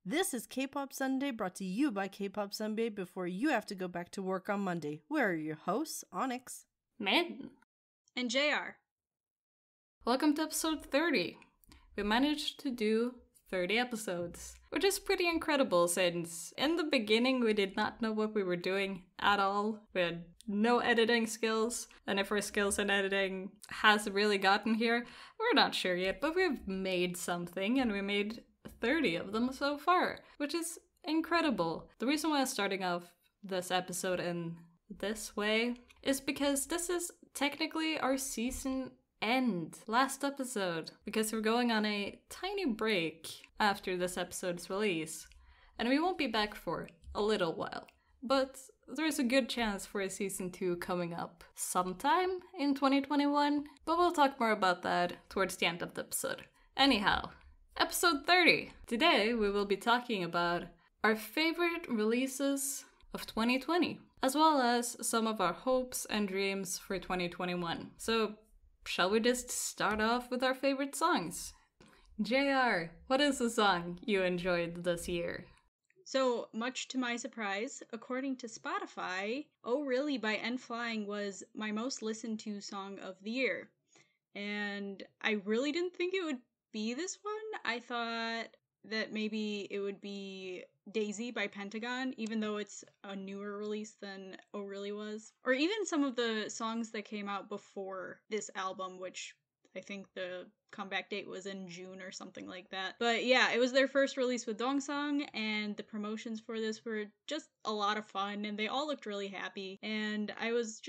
This is K-Pop Sunday, brought to you by K-Pop Sunday before you have to go back to work on Monday. We're your hosts, Onyx, Min, and JR. Welcome to episode 30. We managed to do 30 episodes, which is pretty incredible since in the beginning we did not know what we were doing at all. We had no editing skills, and if our skills in editing has really gotten here, we're not sure yet, but we've made something, and we made 30 of them so far, which is incredible. The reason why I'm starting off this episode in this way is because this is technically our season end, last episode, because we're going on a tiny break after this episode's release, and we won't be back for a little while. But there's a good chance for a season 2 coming up sometime in 2021, but we'll talk more about that towards the end of the episode. Anyhow, episode 30. Today we will be talking about our favorite releases of 2020, as well as some of our hopes and dreams for 2021. So, shall we just start off with our favorite songs? JR, what is the song you enjoyed this year? So, much to my surprise, according to Spotify, Oh Really by N-Flying was my most listened to song of the year. And I really didn't think it would be this one. I thought that maybe it would be Daisy by Pentagon, even though it's a newer release than Oh Really was. Or even some of the songs that came out before this album, which I think the comeback date was in June or something like that. But yeah, it was their first release with Dongsong, and the promotions for this were just a lot of fun, and they all looked really happy, and I was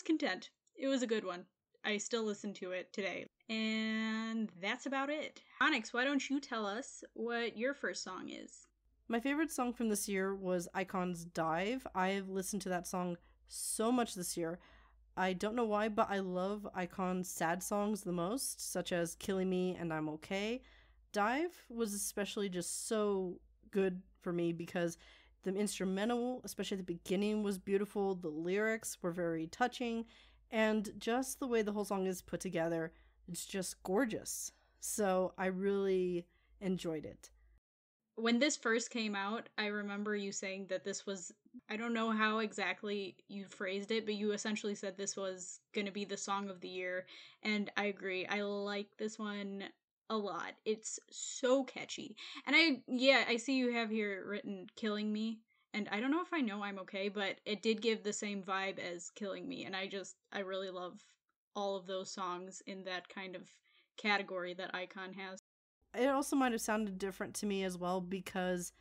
content. It was a good one. I still listen to it today. And that's about it. Onyx, why don't you tell us what your first song is? My favorite song from this year was iKON's Dive. I've listened to that song so much this year. I don't know why, but I love iKON's sad songs the most, such as Killing Me and I'm Okay. Dive was especially just so good for me because the instrumental, especially at the beginning, was beautiful. The lyrics were very touching, and just the way the whole song is put together, it's just gorgeous. So I really enjoyed it. When this first came out, I remember you saying that this was, I don't know how exactly you phrased it, but you essentially said this was going to be the song of the year. And I agree. I like this one a lot. It's so catchy. And I see you have here written Killing Me. And I don't know if I know I'm Okay, but it did give the same vibe as Killing Me. And I really love all of those songs in that kind of category that iKON has. It also might have sounded different to me as well because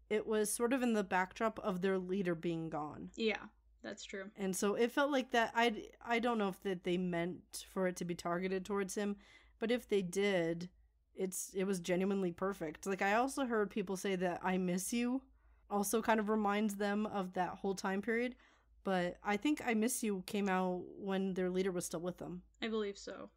it was sort of in the backdrop of their leader being gone. Yeah, that's true. And so it felt like that. I don't know if that they meant for it to be targeted towards him, but if they did, it was genuinely perfect. Like, I also heard people say that I Miss You also kind of reminds them of that whole time period, but I think I Miss You came out when their leader was still with them. I believe so.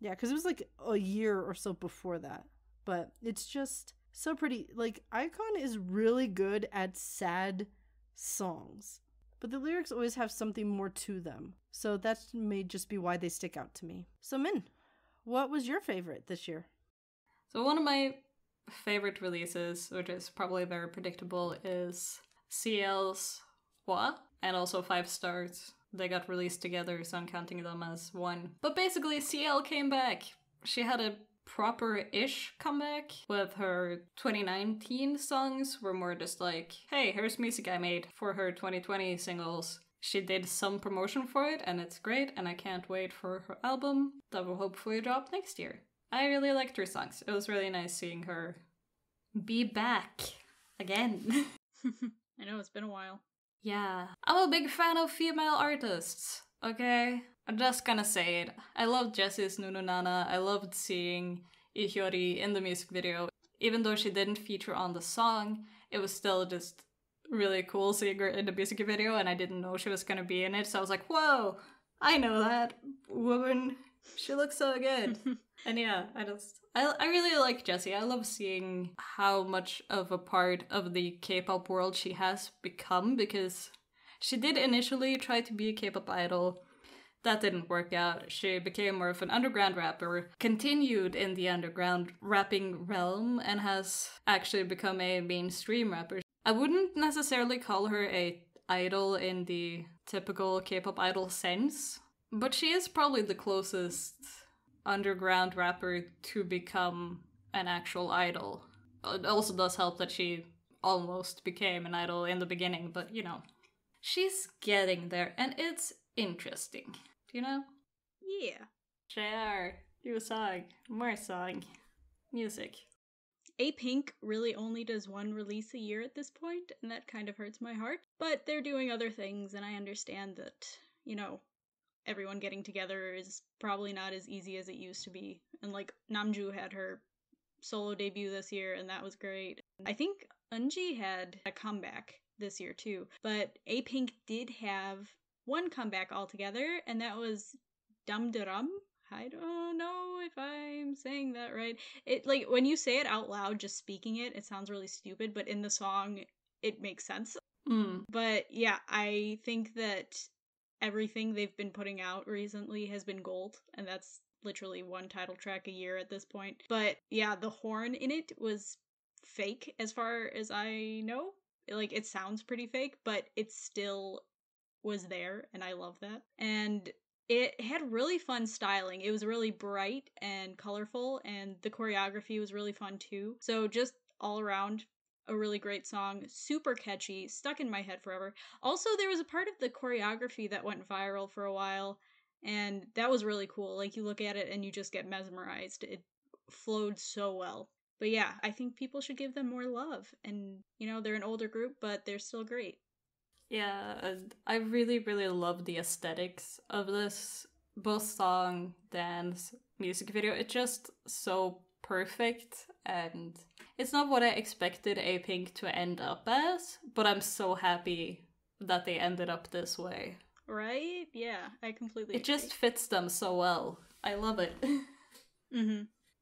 Yeah, because it was like a year or so before that. But it's just so pretty. Like, iKON is really good at sad songs, but the lyrics always have something more to them. So that may just be why they stick out to me. So Min, what was your favorite this year? So one of my favorite releases, which is probably very predictable, is CL's Hwa, and also 5 Stars. They got released together, so I'm counting them as one. But basically, CL came back. She had a proper-ish comeback with her 2019 songs were more just like, hey, here's music I made for her 2020 singles. She did some promotion for it, and it's great, and I can't wait for her album that will hopefully drop next year. I really liked her songs. It was really nice seeing her be back again. I know, it's been a while. Yeah. I'm a big fan of female artists, okay? I'm just gonna say it. I loved Jessie's Nununana. I loved seeing Ihyori in the music video. Even though she didn't feature on the song, it was still just really cool seeing her in the music video, and I didn't know she was gonna be in it, so I was like, whoa, I know that woman. She looks so good. And yeah, I really like Jessie. I love seeing how much of a part of the K-pop world she has become, because she did initially try to be a K-pop idol, that didn't work out. She became more of an underground rapper, continued in the underground rapping realm, and has actually become a mainstream rapper. I wouldn't necessarily call her a idol in the typical K-pop idol sense, but she is probably the closest underground rapper to become an actual idol. It also does help that she almost became an idol in the beginning, but you know, she's getting there, and it's interesting. Do you know? Yeah. JR, do a song. More song. Music. A-Pink really only does one release a year at this point, and that kind of hurts my heart. But they're doing other things, and I understand that, you know, everyone getting together is probably not as easy as it used to be. And like, Namju had her solo debut this year, and that was great. I think Eunji had a comeback this year too, but A-Pink did have one comeback altogether, and that was Damdaram. I don't know if I'm saying that right. It, like, when you say it out loud, just speaking it, it sounds really stupid, but in the song, it makes sense. But yeah, I think that everything they've been putting out recently has been gold, and that's literally one title track a year at this point. But yeah, the horn in it was fake as far as I know. Like, it sounds pretty fake, but it still was there, and I love that. And it had really fun styling. It was really bright and colorful, and the choreography was really fun too. So just all around, a really great song, super catchy, stuck in my head forever. Also, there was a part of the choreography that went viral for a while, and that was really cool. Like, you look at it and you just get mesmerized. It flowed so well. But yeah, I think people should give them more love. And, you know, they're an older group, but they're still great. Yeah, I really, really love the aesthetics of this, both song, dance, music video. It's just so perfect, and it's not what I expected A-Pink to end up as, but I'm so happy that they ended up this way. Right? Yeah, I completely It agree. just fits them so well. I love it.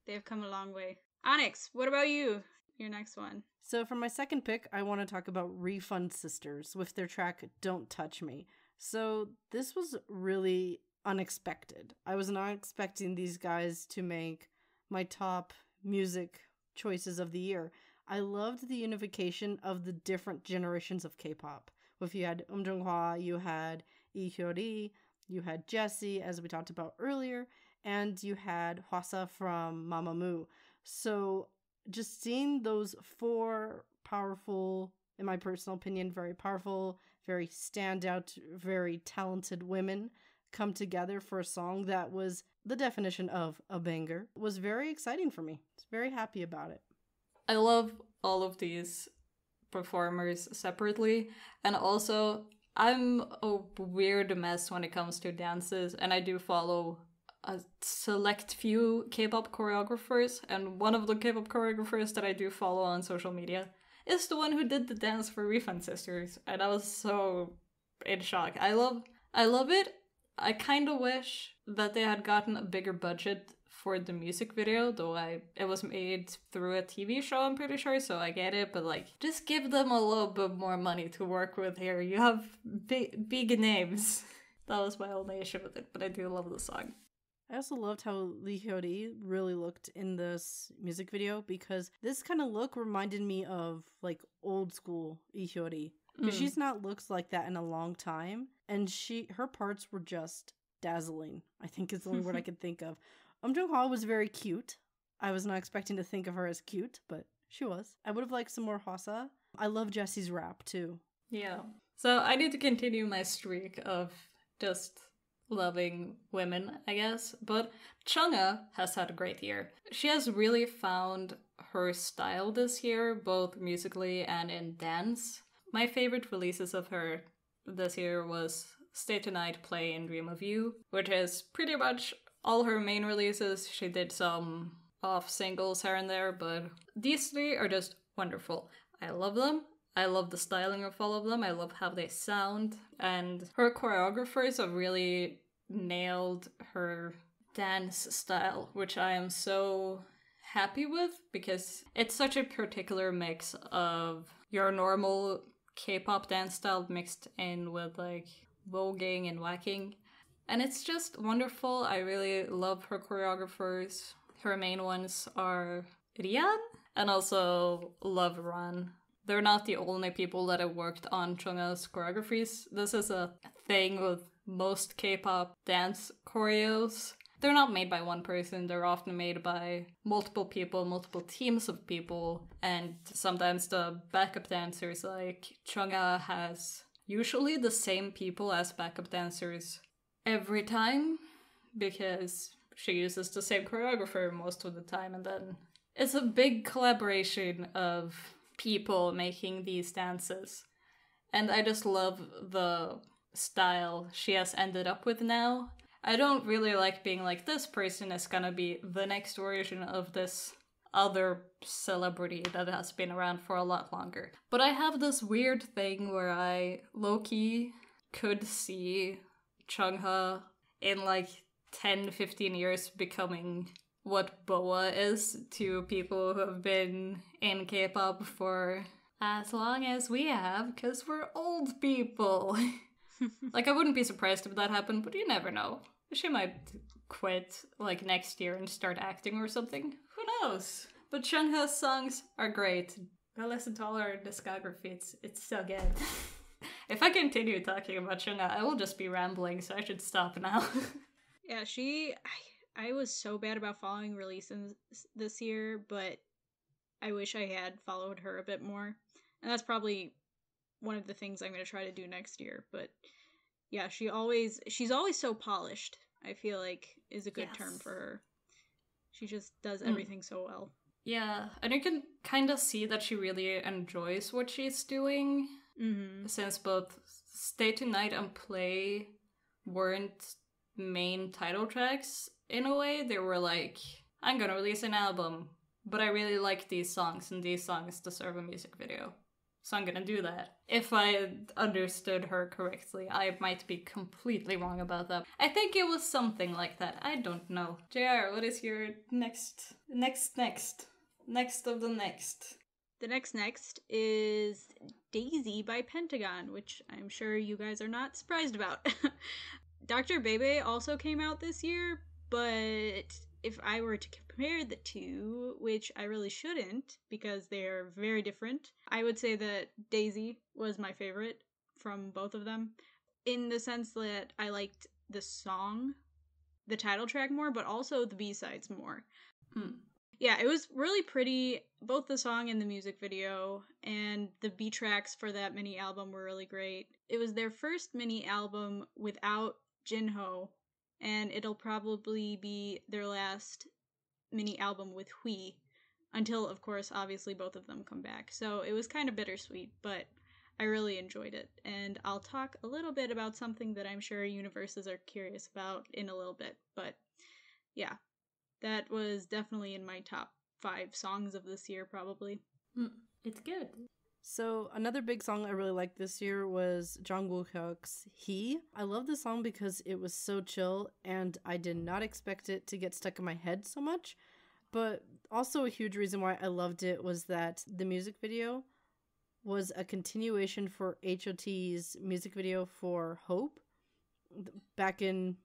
They've come a long way. Onyx, what about you? Your next one. So for my second pick, I want to talk about Refund Sisters with their track Don't Touch Me. So this was really unexpected. I was not expecting these guys to make my top music choices of the year. I loved the unification of the different generations of K-pop. If you had Jung-hwa, you had Lee Hyori, you had Jessie, as we talked about earlier, and you had Hwasa from Mamamoo. So just seeing those four powerful, in my personal opinion, very powerful, very standout, very talented women come together for a song that was the definition of a banger was very exciting for me. I was very happy about it. I love all of these performers separately, and also I'm a weird mess when it comes to dances, and I do follow a select few K-pop choreographers, and one of the K-pop choreographers that I do follow on social media is the one who did the dance for Refund Sisters, and I was so in shock. I love it. I kind of wish that they had gotten a bigger budget for the music video, though it was made through a TV show, I'm pretty sure, so I get it, but like, just give them a little bit more money to work with here. You have big names. That was my only issue with it, but I do love the song. I also loved how Lee Hyori really looked in this music video, because this kind of look reminded me of like old school Lee Hyori, because she's not looked like that in a long time, and her parts were just dazzling. I think is the only word I could think of. Jung-hwa was very cute. I was not expecting to think of her as cute, but she was. I would have liked some more Hwasa. I love Jessie's rap too. Yeah. So I need to continue my streak of just loving women, I guess. But Chungha has had a great year. She has really found her style this year, both musically and in dance. My favorite releases of her this year was Stay Tonight, Play, and Dream of You, which is pretty much all her main releases. She did some off singles here and there, but these three are just wonderful. I love them. I love the styling of all of them. I love how they sound. And her choreographers have really nailed her dance style, which I am so happy with, because it's such a particular mix of your normal K-pop dance style mixed in with like voguing and whacking. And it's just wonderful. I really love her choreographers. Her main ones are Rian and also Love Ran. They're not the only people that have worked on Chungha's choreographies. This is a thing with most K-pop dance choreos. They're not made by one person, they're often made by multiple people, multiple teams of people, and sometimes the backup dancers, like Chungha has usually the same people as backup dancers every time, because she uses the same choreographer most of the time, and then it's a big collaboration of people making these dances. And I just love the style she has ended up with now. I don't really like being like, this person is gonna be the next version of this other celebrity that has been around for a lot longer. But I have this weird thing where I low-key could see Chungha in like 10-15 years becoming what Boa is to people who have been in K-pop for as long as we have, because we're old people. Like, I wouldn't be surprised if that happened, but you never know. She might quit, like, next year and start acting or something. Who knows? But Chungha's songs are great. I listen to all her discography. It's so good. If I continue talking about Chungha, I will just be rambling, so I should stop now. Yeah, I was so bad about following releases this year, but I wish I had followed her a bit more. And that's probably one of the things I'm going to try to do next year. But yeah, she's always so polished, I feel like is a good term for her. She just does everything so well. Yeah, and you can kind of see that she really enjoys what she's doing. Mm-hmm. Since both Stay Tonight and Play weren't main title tracks, in a way, they were like, I'm gonna release an album, but I really like these songs, and these songs deserve a music video. So I'm gonna do that. If I understood her correctly, I might be completely wrong about that. I think it was something like that. I don't know. JR, what is your next of the next? The next is Daisy by Pentagon, which I'm sure you guys are not surprised about. Dr. Bebe also came out this year, but if I were to compare the two, which I really shouldn't because they're very different, I would say that Daisy was my favorite from both of them, in the sense that I liked the song, the title track more, but also the B-sides more. Yeah, it was really pretty, both the song and the music video, and the B-tracks for that mini album were really great. It was their first mini album without Jinho, and it'll probably be their last mini album with Hui, until, of course, obviously both of them come back. So it was kind of bittersweet, but I really enjoyed it. And I'll talk a little bit about something that I'm sure universes are curious about in a little bit. But yeah, that was definitely in my top 5 songs of this year, probably. It's good. So another big song I really liked this year was Jungkook's He. I love this song because it was so chill and I did not expect it to get stuck in my head so much. But also a huge reason why I loved it was that the music video was a continuation for HOT's music video for Hope back in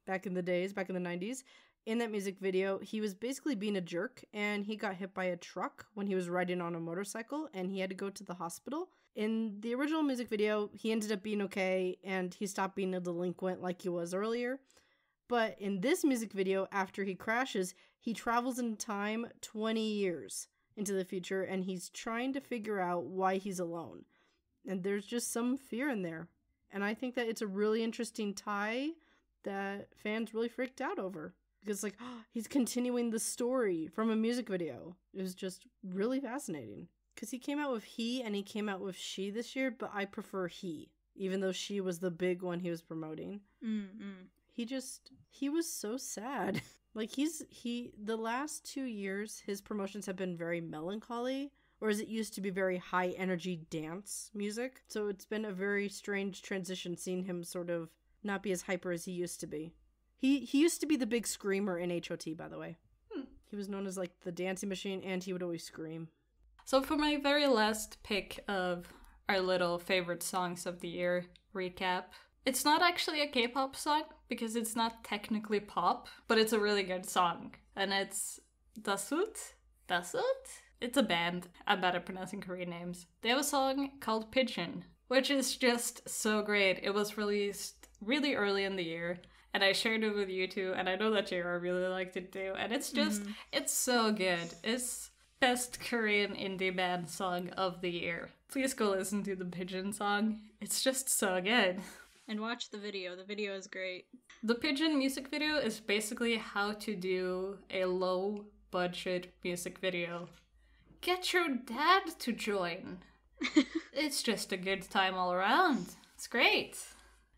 the days, back in the 90s. In that music video, he was basically being a jerk, and he got hit by a truck when he was riding on a motorcycle, and he had to go to the hospital. In the original music video, he ended up being okay, and he stopped being a delinquent like he was earlier. But in this music video, after he crashes, he travels in time 20 years into the future, and he's trying to figure out why he's alone. And there's just some fear in there. And I think that it's a really interesting tie that fans really freaked out over. Because, like, he's continuing the story from a music video. It was just really fascinating. Because he came out with He and he came out with She this year, but I prefer He. Even though She was the big one he was promoting. He was so sad. Like, the last 2 years, his promotions have been very melancholy. Whereas it used to be very high energy dance music. So it's been a very strange transition seeing him sort of not be as hyper as he used to be. He used to be the big screamer in HOT, by the way. He was known as, like, the dancing machine, and he would always scream. So for my very last pick of our little favorite songs of the year recap, It's not actually a K-pop song because it's not technically pop, but it's a really good song. And it's Dasut? It's a band. I'm bad at pronouncing Korean names. They have a song called Pigeon, which is just so great. It was released really early in the year, and I shared it with you too, and I know that JR really liked it too, and it's just, it's so good. It's best Korean indie band song of the year. Please go listen to the Pigeon song. It's just so good. And watch the video. The video is great. The Pigeon music video is basically how to do a low-budget music video. Get your dad to join. It's just a good time all around. It's great.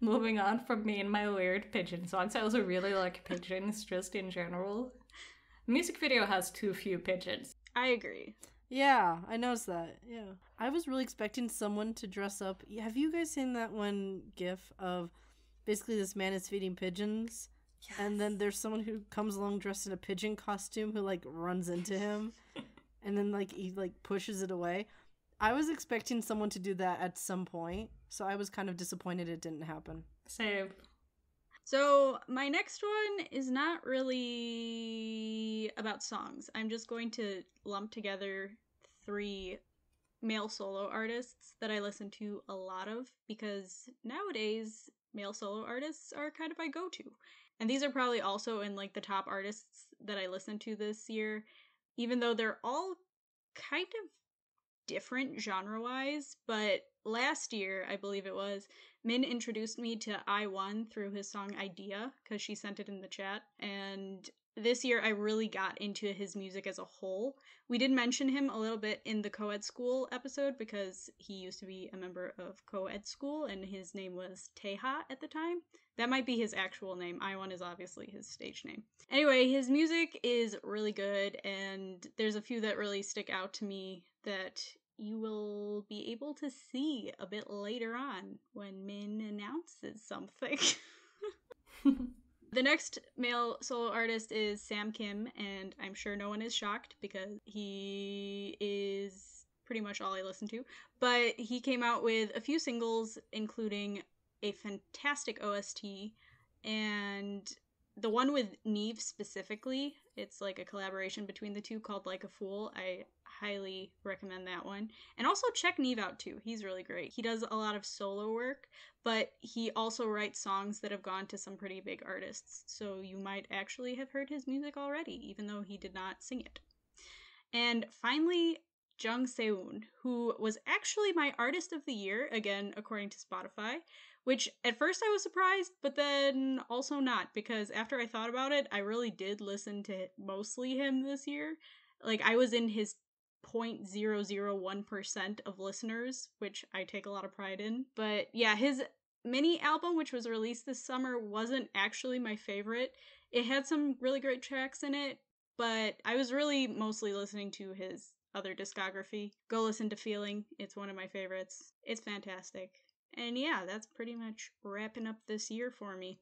Moving on from me and my weird pigeon songs, I also really like pigeons just in general. The music video has too few pigeons. I agree. Yeah, I noticed that. Yeah. I was really expecting someone to dress up. Have you guys seen that one gif of basically this man is feeding pigeons? Yes. And then there's someone who comes along dressed in a pigeon costume who like runs into him and then like he like pushes it away. I was expecting someone to do that at some point, so I was kind of disappointed it didn't happen. Same. So my next one is not really about songs. I'm just going to lump together 3 male solo artists that I listen to a lot of, because nowadays male solo artists are kind of my go-to. And these are probably also in like the top artists that I listened to this year, even though they're all kind of different genre-wise. But last year, I believe it was, Min introduced me to I1 through his song Idea, because she sent it in the chat. And this year, I really got into his music as a whole. We did mention him a little bit in the co-ed school episode, because he used to be a member of co-ed school, and his name was Teha at the time. That might be his actual name. I1 is obviously his stage name. Anyway, his music is really good, and there's a few that really stick out to me that you will be able to see a bit later on when Min announces something. The next male solo artist is Sam Kim, and I'm sure no one is shocked because he is pretty much all I listen to. But he came out with a few singles, including a fantastic OST, and the one with Neve specifically, it's like a collaboration between the two called Like a Fool. I highly recommend that one. And also check Neve out too. He's really great. He does a lot of solo work, but he also writes songs that have gone to some pretty big artists. So you might actually have heard his music already, even though he did not sing it. And finally, Jung Seun, who was actually my artist of the year, again, according to Spotify, which at first I was surprised, but then also not, because after I thought about it, I really did listen to mostly him this year. Like, I was in his 0.001% of listeners, which I take a lot of pride in. But yeah, his mini album, which was released this summer, wasn't actually my favorite. It had some really great tracks in it, but I was really mostly listening to his other discography. Go listen to Feeling. It's one of my favorites. It's fantastic. And yeah, that's pretty much wrapping up this year for me.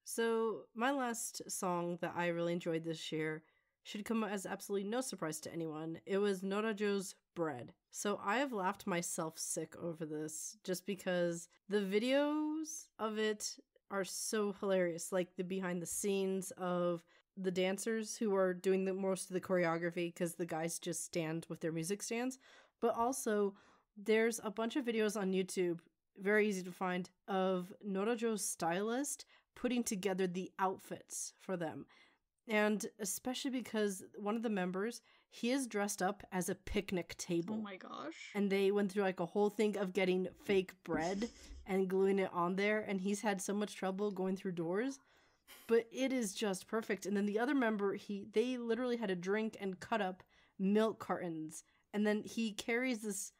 So my last song that I really enjoyed this year should come as absolutely no surprise to anyone. It was Norajo's Bread. So I have laughed myself sick over this just because the videos of it are so hilarious. Like the behind the scenes of the dancers who are doing the most of the choreography because the guys just stand with their music stands. But also there's a bunch of videos on YouTube, very easy to find, of Norajo's stylist putting together the outfits for them. And especially because one of the members, he is dressed up as a picnic table. Oh my gosh. And they went through like a whole thing of getting fake bread and gluing it on there. And he's had so much trouble going through doors. But it is just perfect. And then the other member, they literally had to drink and cut up milk cartons. And then he carries this,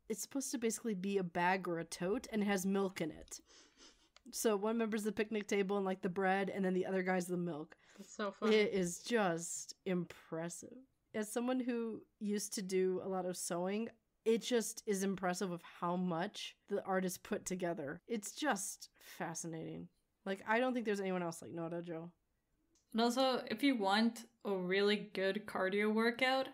it's supposed to basically be a bag or a tote, and it has milk in it. So one member's the picnic table and like the bread, and then the other guy's the milk. That's so funny. It is just impressive. As someone who used to do a lot of sewing, it just is impressive of how much the artist put together. It's just fascinating. Like, I don't think there's anyone else like Norajo. And also, if you want a really good cardio workout,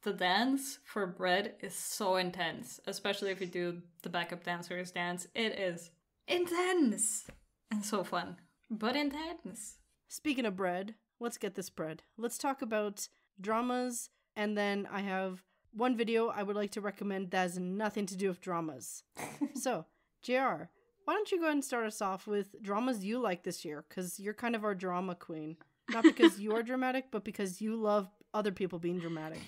the dance for bread is so intense, especially if you do the backup dancers dance. It is intense and so fun, but intense. Speaking of bread, let's get this bread. Let's talk about dramas, and then I have one video I would like to recommend that has nothing to do with dramas. So, JR, why don't you go ahead and start us off with dramas you like this year, because you're kind of our drama queen. Not because you are dramatic, but because you love other people being dramatic.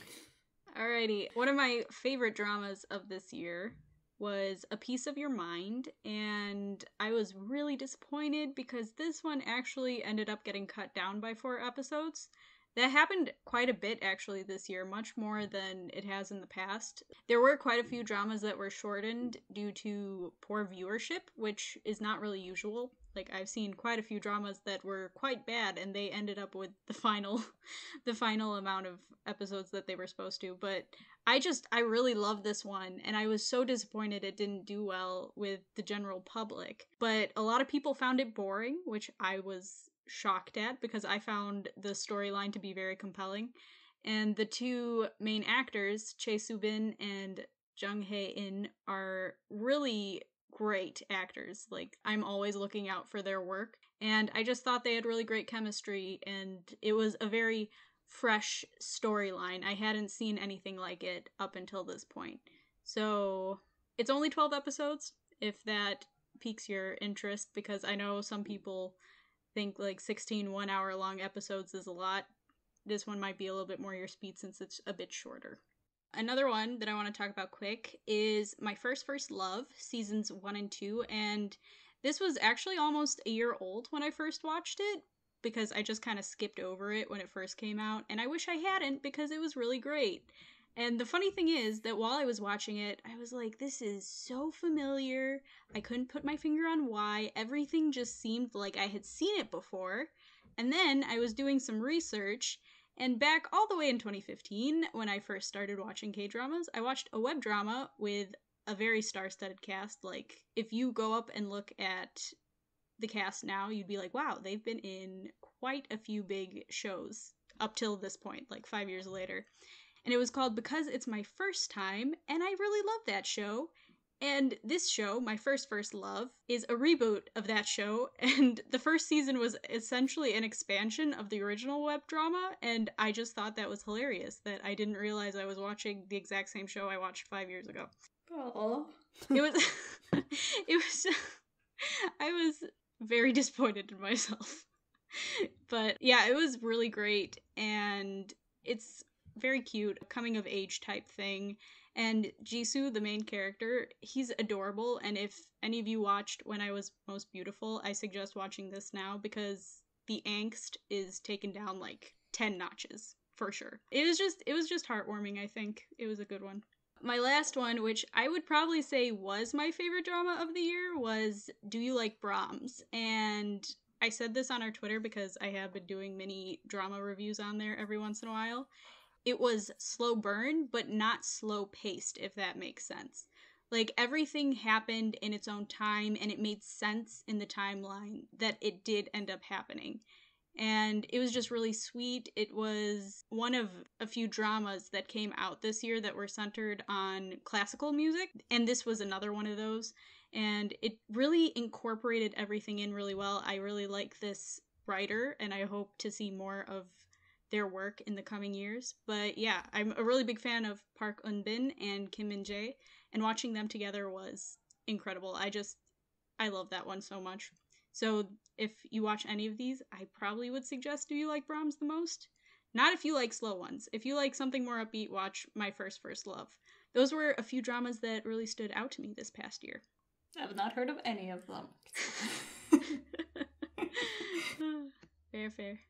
Alrighty. One of my favorite dramas of this year was A Piece of Your Mind, and I was really disappointed because this one actually ended up getting cut down by 4 episodes. That happened quite a bit actually this year, much more than it has in the past. There were quite a few dramas that were shortened due to poor viewership, which is not really usual. Like, I've seen quite a few dramas that were quite bad and they ended up with the final amount of episodes that they were supposed to. But I really love this one, and I was so disappointed it didn't do well with the general public. But a lot of people found it boring, which I was shocked at because I found the storyline to be very compelling. And the 2 main actors, Chae Soo-bin and Jung Hae-in, are really great actors. Like, I'm always looking out for their work, and I just thought they had really great chemistry, and it was a very fresh storyline. I hadn't seen anything like it up until this point. So, it's only 12 episodes, if that piques your interest, because I know some people think like 16 1-hour long episodes is a lot. This one might be a little bit more your speed since it's a bit shorter. Another one that I want to talk about quick is My First Love, seasons 1 and 2, and this was actually almost a year old when I first watched it, because I just kind of skipped over it when it first came out, and I wish I hadn't because it was really great. And the funny thing is that while I was watching it, I was like, this is so familiar. I couldn't put my finger on why. Everything just seemed like I had seen it before. And then I was doing some research, and back all the way in 2015, when I first started watching K-dramas, I watched a web drama with a very star-studded cast. Like, if you go up and look at the cast now, you'd be like, wow, they've been in quite a few big shows up till this point, like 5 years later. And it was called Because It's My First Time, and I really love that show. And this show, My First Love, is a reboot of that show, and the first season was essentially an expansion of the original web drama, and I just thought that was hilarious, that I didn't realize I was watching the exact same show I watched 5 years ago. Oh. It was... I was very disappointed in myself. But yeah, it was really great, and it's very cute, coming of age type thing. And Jisoo, the main character, he's adorable, and if any of you watched When I Was Most Beautiful, I suggest watching this now because the angst is taken down like 10 notches, for sure. It was just heartwarming, I think. It was a good one. My last one, which I would probably say was my favorite drama of the year, was Do You Like Brahms? And I said this on our Twitter because I have been doing mini drama reviews on there every once in a while. It was slow burn, but not slow paced, if that makes sense. Like, everything happened in its own time, and it made sense in the timeline that it did end up happening. And it was just really sweet. It was one of a few dramas that came out this year that were centered on classical music, and this was another one of those. And it really incorporated everything in really well. I really like this writer, and I hope to see more of their work in the coming years. But yeah, I'm a really big fan of Park Eun-bin and Kim Min-jae, and watching them together was incredible. I love that one so much. So if you watch any of these, I probably would suggest Do You Like Brahms the most. Not if you like slow ones. If you like something more upbeat, watch My First Love. Those were a few dramas that really stood out to me this past year. I've not heard of any of them. Fair.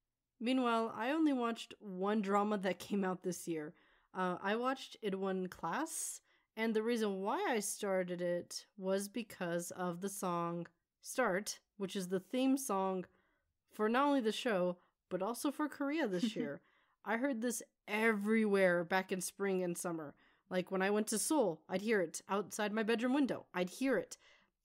Meanwhile, I only watched one drama that came out this year. I watched Itaewon Class, and the reason why I started it was because of the song Start, which is the theme song for not only the show, but also for Korea this year. I heard this everywhere back in spring and summer. Like, when I went to Seoul, I'd hear it. Outside my bedroom window, I'd hear it.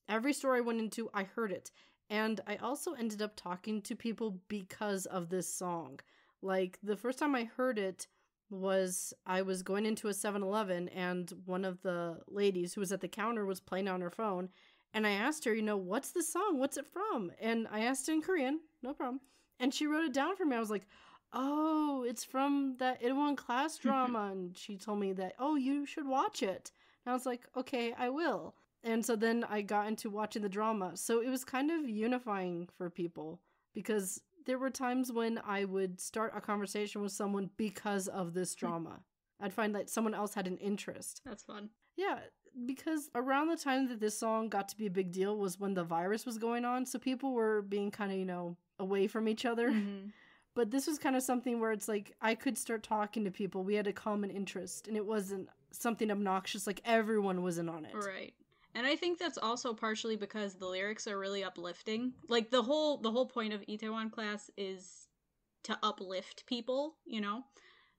Every store I went into, I heard it. And I also ended up talking to people because of this song. Like, the first time I heard it was I was going into a 7-Eleven, and one of the ladies who was at the counter was playing on her phone, And I asked her, what's the song? What's it from? And I asked in Korean, no problem. And she wrote it down for me. I was like, oh, it's from that Itaewon Class drama. And she told me that, oh, you should watch it. And I was like, okay, I will. And so then I got into watching the drama. So it was kind of unifying for people because there were times when I would start a conversation with someone because of this drama. I'd find that someone else had an interest. That's fun. Yeah, because around the time that this song got to be a big deal was when the virus was going on. So people were being kind of, away from each other. Mm-hmm. But this was kind of something where it's like I could start talking to people. We had a common interest and it wasn't something obnoxious. Like everyone was in on it. Right. And I think that's also partially because the lyrics are really uplifting. Like the whole point of Itaewon Class is to uplift people,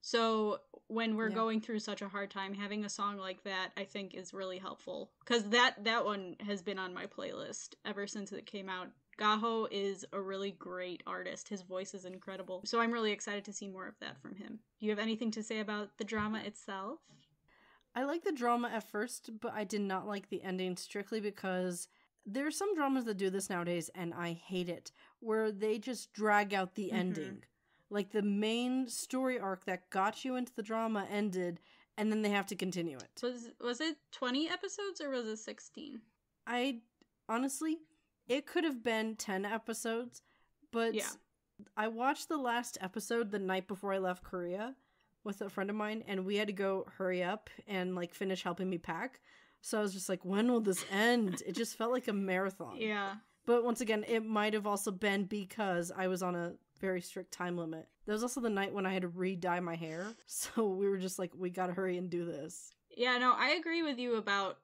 So when we're going through such a hard time, having a song like that, I think is really helpful. Because that one has been on my playlist ever since it came out. Gaho is a really great artist. His voice is incredible. So I'm really excited to see more of that from him. Do you have anything to say about the drama itself? I like the drama at first, but I did not like the ending strictly because there are some dramas that do this nowadays, and I hate it, where they just drag out the ending. Like the main story arc that got you into the drama ended, and then they have to continue it. Was it 20 episodes or was it 16? Honestly, it could have been 10 episodes, but I watched the last episode the night before I left Korea with a friend of mine, and we had to go hurry up and finish helping me pack. So I was just like, when will this end? It just felt like a marathon. Yeah. But once again, it might have also been because I was on a very strict time limit. There was also the night when I had to re-dye my hair. So we were just like, we gotta hurry and do this. Yeah, no, I agree with you about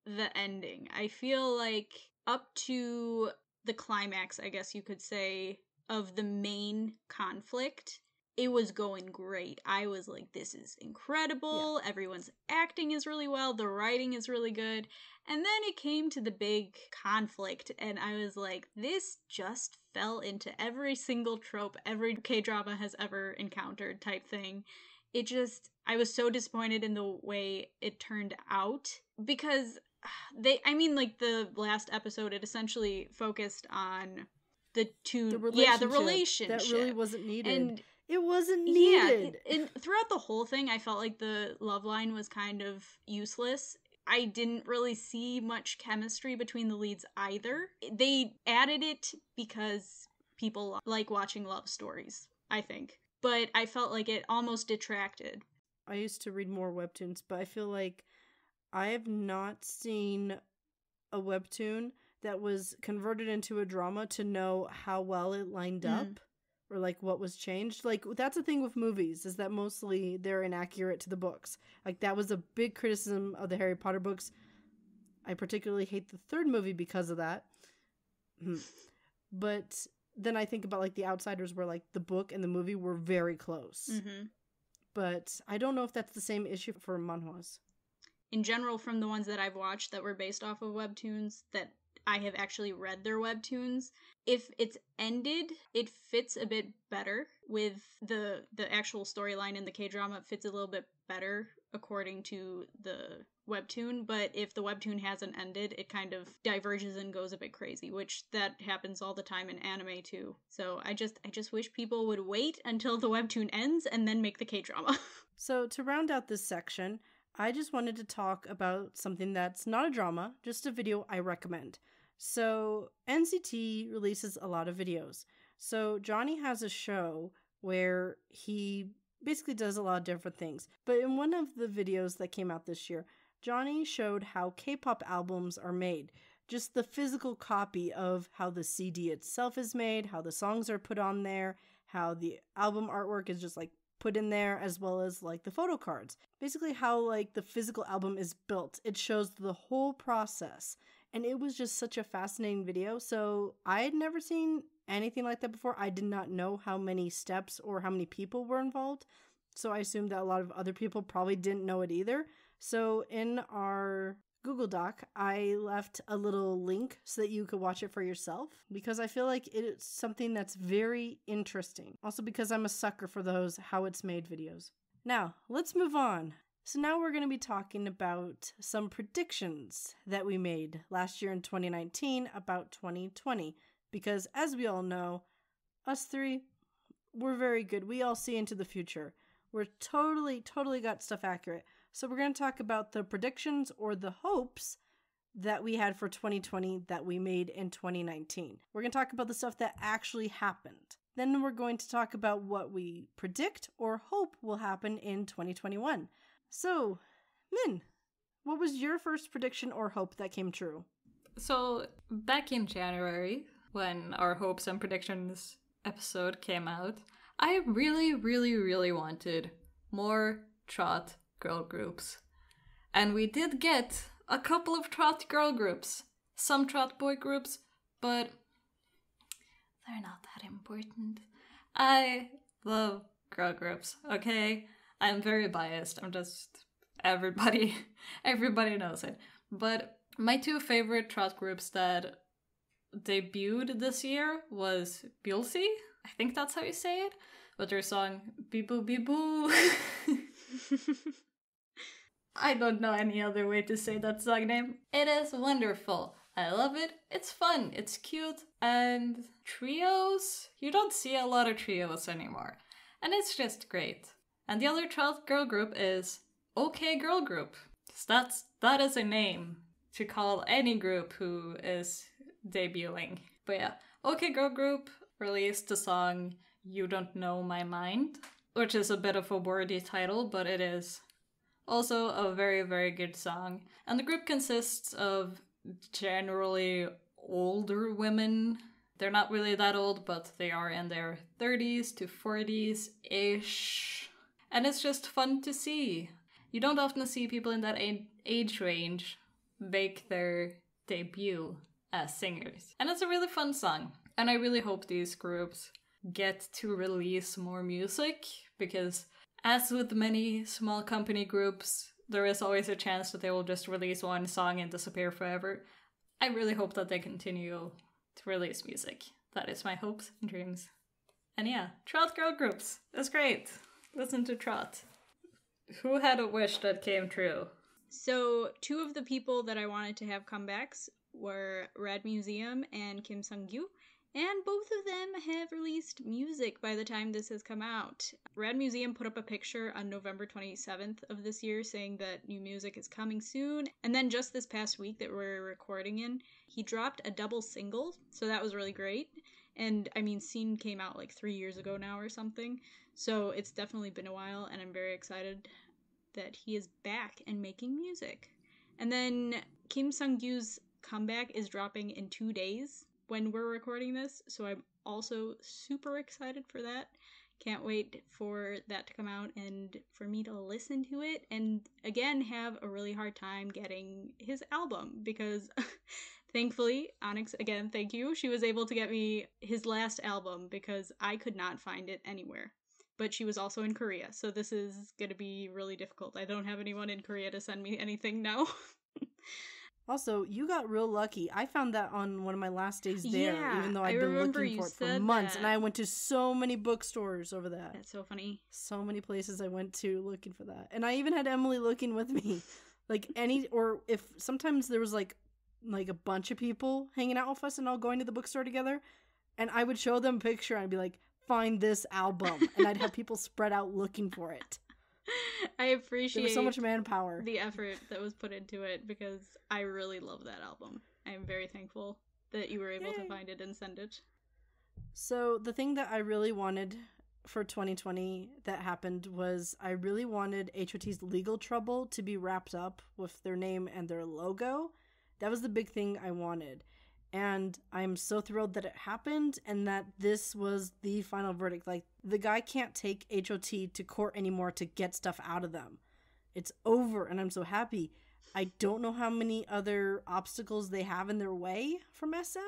the ending. I feel like up to the climax, I guess you could say, of the main conflict, it was going great. I was like, this is incredible. Yeah. Everyone's acting is really well. The writing is really good. And then it came to the big conflict, and I was like, this just fell into every single trope every K-drama has ever encountered type thing. I was so disappointed in the way it turned out because the last episode, it essentially focused on the relationship. That really wasn't needed. And it wasn't needed. Yeah, and throughout the whole thing, I felt like the love line was kind of useless. I didn't really see much chemistry between the leads either. They added it because people like watching love stories, I think. But I felt like it almost detracted. I used to read more webtoons, but I feel like I have not seen a webtoon that was converted into a drama to know how well it lined up or what was changed. That's the thing with movies, is that mostly they're inaccurate to the books. That was a big criticism of the Harry Potter books. I particularly hate the third movie because of that. But then I think about The Outsiders, where the book and the movie were very close. But I don't know if that's the same issue for manhwas. In general, from the ones that I've watched that were based off of webtoons, that I have actually read their webtoons, if it's ended, it fits a bit better with the actual storyline in the K-drama. It fits a little bit better according to the webtoon, but if the webtoon hasn't ended, it kind of diverges and goes a bit crazy, which that happens all the time in anime too. So I just wish people would wait until the webtoon ends and then make the K-drama. So to round out this section, I just wanted to talk about something that's not a drama, just a video I recommend. So NCT releases a lot of videos. So Johnny has a show where he basically does a lot of different things. But in one of the videos that came out this year, Johnny showed how K-pop albums are made. Just the physical copy of how the CD itself is made, how the songs are put on there, how the album artwork is just put in there, as well as the photo cards. Basically how the physical album is built. It shows the whole process. And it was just such a fascinating video. So I had never seen anything like that before. I did not know how many steps or how many people were involved. So I assumed that a lot of other people probably didn't know it either. So in our Google Doc, I left a little link so that you could watch it for yourself, because I feel like it's something that's very interesting. Also because I'm a sucker for those how it's made videos. Now, let's move on. So now we're going to be talking about some predictions that we made last year in 2019 about 2020. Because as we all know, us three, we're very good. We all see into the future. We're totally got stuff accurate. So we're going to talk about the predictions or the hopes that we had for 2020 that we made in 2019. We're going to talk about the stuff that actually happened. Then we're going to talk about what we predict or hope will happen in 2021. So, Min, what was your first prediction or hope that came true? So, back in January, when our hopes and predictions episode came out, I really wanted more trot girl groups. And we did get a couple of trot girl groups, some trot boy groups, but they're not that important. I love girl groups, okay? I'm very biased. I'm just everybody knows it. But my two favorite trot groups that debuted this year was Bingsoo, I think that's how you say it, with their song Bee Boo Bee Boo. I don't know any other way to say that song name. It is wonderful. I love it. It's fun. It's cute. And trios? You don't see a lot of trios anymore. And it's just great. And the other trot girl group is OK Girl Group. That is a name to call any group who is debuting. But yeah, OK Girl Group released the song You Don't Know My Mind, which is a bit of a wordy title, but it is also a very good song. And the group consists of generally older women. They're not really that old, but they are in their 30s to 40s-ish. And it's just fun to see. You don't often see people in that age range make their debut as singers. And it's a really fun song. And I really hope these groups get to release more music, because as with many small company groups, there is always a chance that they will just release one song and disappear forever. I really hope that they continue to release music. That is my hopes and dreams. And yeah, trot girl groups. That's great. Listen to trot. Who had a wish that came true? So, two of the people that I wanted to have comebacks were Rad Museum and Kim Sung-gyu. And both of them have released music by the time this has come out. Rad Museum put up a picture on November 27th of this year saying that new music is coming soon. And then just this past week that we're recording in, he dropped a double single, so that was really great. And I mean, Scene came out like 3 years ago now or something, so it's definitely been a while, and I'm very excited that he is back and making music. And then Kim Sung-gyu's comeback is dropping in 2 days when we're recording this, so I'm also super excited for that. Can't wait for that to come out and for me to listen to it, and again have a really hard time getting his album, because thankfully Onyx, again, thank you, she was able to get me his last album because I could not find it anywhere. But she was also in Korea, so this is gonna be really difficult. I don't have anyone in Korea to send me anything now. Also, you got real lucky. I found that on one of my last days there, Yeah, even though I I've been remember looking you for it for said months. that. And I went to so many bookstores over that. That's so funny. So many places I went to looking for that. And I even had Emily looking with me. Or if sometimes there was like a bunch of people hanging out with us and all going to the bookstore together, and I would show them a picture and I'd be like, find this album. And I'd have people spread out looking for it. I appreciate There was so much manpower. the effort that was put into it, because I really love that album. I'm very thankful that you were able to find it and send it. So the thing that I really wanted for 2020 that happened was I really wanted HOT's legal trouble to be wrapped up with their name and their logo. That was the big thing I wanted. And I'm so thrilled that it happened and that this was the final verdict. Like, the guy can't take HOT to court anymore to get stuff out of them. It's over, and I'm so happy. I don't know how many other obstacles they have in their way from SM,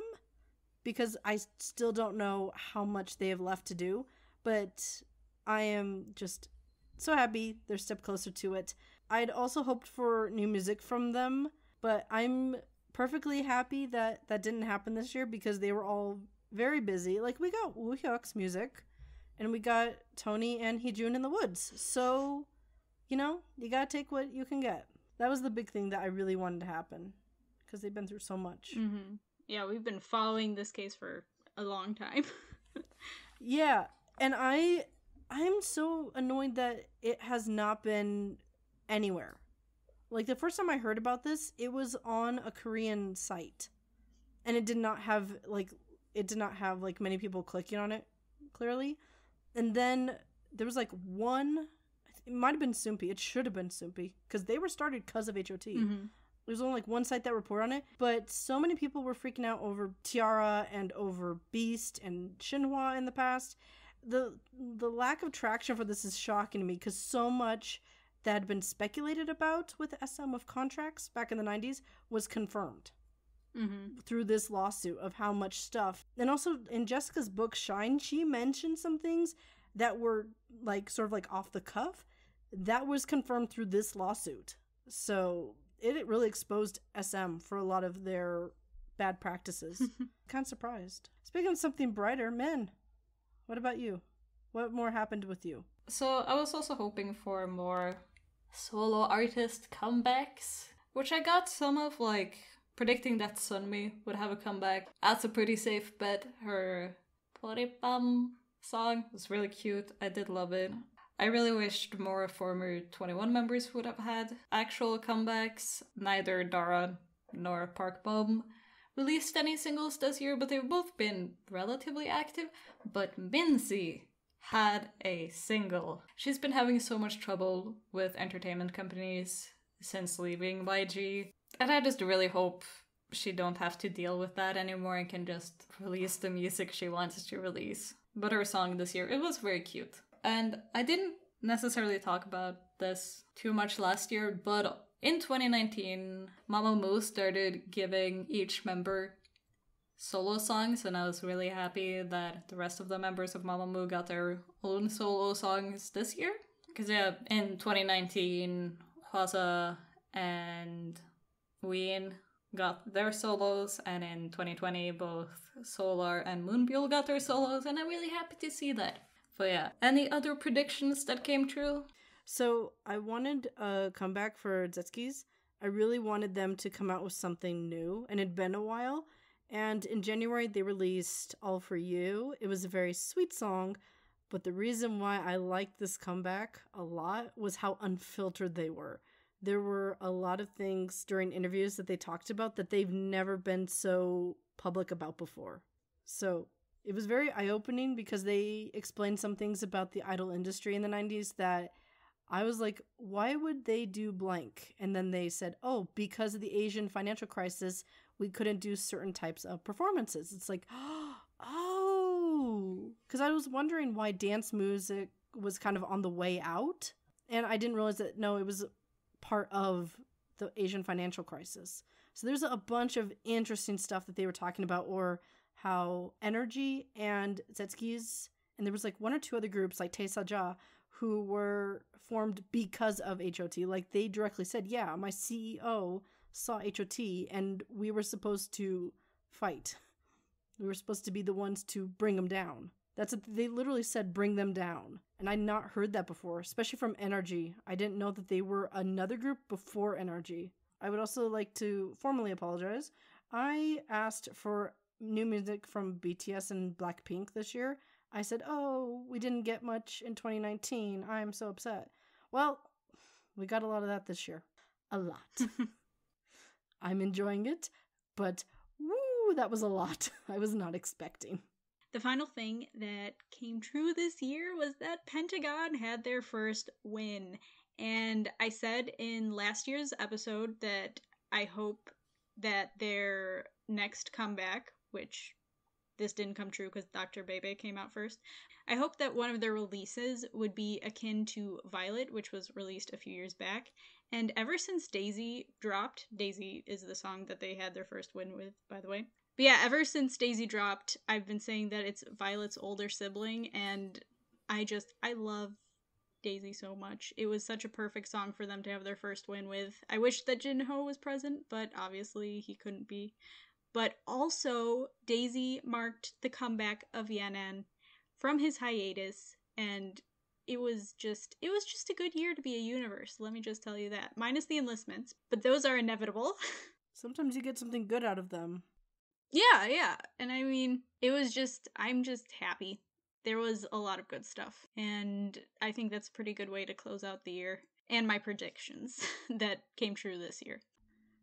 because I still don't know how much they have left to do. But I am just so happy they're a step closer to it. I'd also hoped for new music from them, but I'm perfectly happy that that didn't happen this year, because they were all very busy. Like, we got Woo Hyuk's music, and we got Tony and Heejun in the Woods. So, you know, you gotta take what you can get. That was the big thing that I really wanted to happen, because they've been through so much. Mm-hmm. Yeah, we've been following this case for a long time. Yeah, and I'm so annoyed that it has not been anywhere. Like, the first time I heard about this, it was on a Korean site, and it did not have like many people clicking on it, clearly. And then there was like one, it might have been Soompi. It should have been Soompi, because they were started because of HOT. Mm-hmm. There's only like one site that reported on it, but so many people were freaking out over Tiara and over Beast and Shinhwa in the past. The lack of traction for this is shocking to me, because so much that had been speculated about with SM of contracts back in the 90s was confirmed through this lawsuit of how much stuff. And also in Jessica's book Shine, she mentioned some things that were like sort of like off the cuff that was confirmed through this lawsuit. So it really exposed SM for a lot of their bad practices. Kind of surprised. Speaking of something brighter, men, what about you? What more happened with you? So I was also hoping for more solo artist comebacks, which I got some of, like predicting that Sunmi would have a comeback. That's a pretty safe bet. Her Poripam song was really cute. I did love it. I really wished more former 21 members would have had actual comebacks. Neither Dara nor Park Bum released any singles this year, but they've both been relatively active. But Minzy had a single. She's been having so much trouble with entertainment companies since leaving YG, and I just really hope she don't have to deal with that anymore and can just release the music she wants to release. But her song this year, it was very cute. And I didn't necessarily talk about this too much last year, but in 2019, Mamamoo started giving each member solo songs, and I was really happy that the rest of the members of Mamamoo got their own solo songs this year. Because yeah, in 2019, Hwasa and Ween got their solos, and in 2020, both Solar and Moonbyul got their solos, and I'm really happy to see that. But yeah, any other predictions that came true? So I wanted a comeback for Zetskis. I really wanted them to come out with something new, and it'd been a while. And in January, they released All For You. It was a very sweet song, but the reason why I liked this comeback a lot was how unfiltered they were. There were a lot of things during interviews that they talked about that they've never been so public about before. So it was very eye-opening, because they explained some things about the idol industry in the 90s that I was like, why would they do blank? And then they said, oh, because of the Asian financial crisis, we couldn't do certain types of performances. It's like, oh, because I was wondering why dance music was kind of on the way out. And I didn't realize that, no, it was part of the Asian financial crisis. So there's a bunch of interesting stuff that they were talking about, or how Energy and Zetskis, and there was like one or two other groups like Taesaja who were formed because of HOT. Like they directly said, yeah, my CEO saw HOT and we were supposed to fight. We were supposed to be the ones to bring them down. They literally said bring them down. And I'd not heard that before, especially from Energy. I didn't know that they were another group before Energy. I would also like to formally apologize. I asked for new music from BTS and Blackpink this year. I said, oh, we didn't get much in 2019. I'm so upset. Well, we got a lot of that this year. A lot. I'm enjoying it, but woo, that was a lot. I was not expecting. The final thing that came true this year was that Pentagon had their first win. And I said in last year's episode that I hope that their next comeback, which this didn't come true because Dr. Bebe came out first, I hope that one of their releases would be akin to Violet, which was released a few years back. And ever since Daisy dropped, Daisy is the song that they had their first win with, by the way. But yeah, ever since Daisy dropped, I've been saying that it's Violet's older sibling, and I love Daisy so much. It was such a perfect song for them to have their first win with. I wish that Jinho was present, but obviously he couldn't be. But also, Daisy marked the comeback of Yanan from his hiatus, and it was just a good year to be a universe, let me just tell you that. Minus the enlistments, but those are inevitable. Sometimes you get something good out of them. Yeah. And I mean, I'm just happy. There was a lot of good stuff, and I think that's a pretty good way to close out the year. And my predictions that came true this year.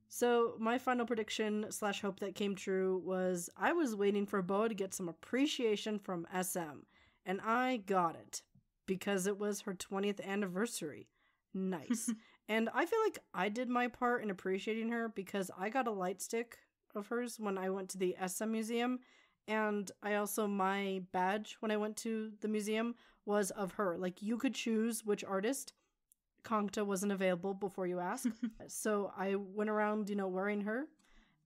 So my final prediction / hope that came true was I was waiting for Boa to get some appreciation from SM, and I got it because it was her 20th anniversary. Nice. And I feel like I did my part in appreciating her because I got a light stick of hers when I went to the SM museum, and I also, my badge when I went to the museum was of her. Like, you could choose which artist. Kangta wasn't available before you ask. So I went around, wearing her.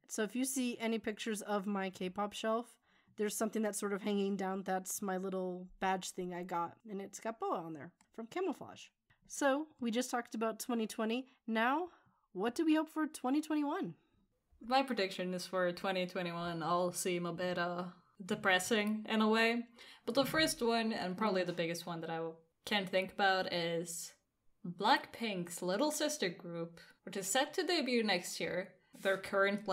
So if you see any pictures of my K-pop shelf, there's something that's sort of hanging down. That's my little badge thing I got, and it's got Boa on there from Camouflage. So we just talked about 2020. Now, what do we hope for 2021? My prediction is for 2021 all seem a bit depressing in a way. But the first one, and probably the biggest one that I can think about, is Blackpink's little sister group, which is set to debut next year. Their current,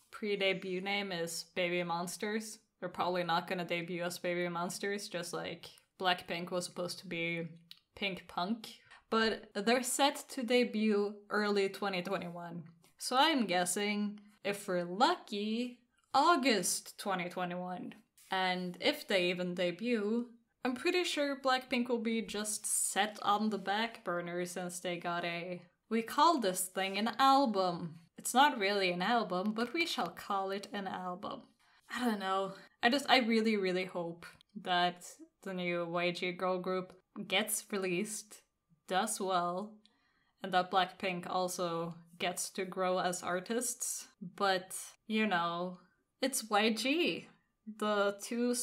pre-debut name is Baby Monsters. They're probably not gonna debut as Baby Monsters, just like Blackpink was supposed to be Pink Punk. But they're set to debut early 2021. So I'm guessing, if we're lucky, August 2021. And if they even debut, I'm pretty sure Blackpink will be just set on the back burner since they got we call this thing an album. It's not really an album, but we shall call it an album. I don't know. I really, really hope that the new YG girl group gets released, does well, and that Blackpink also gets to grow as artists. But, it's YG. The two,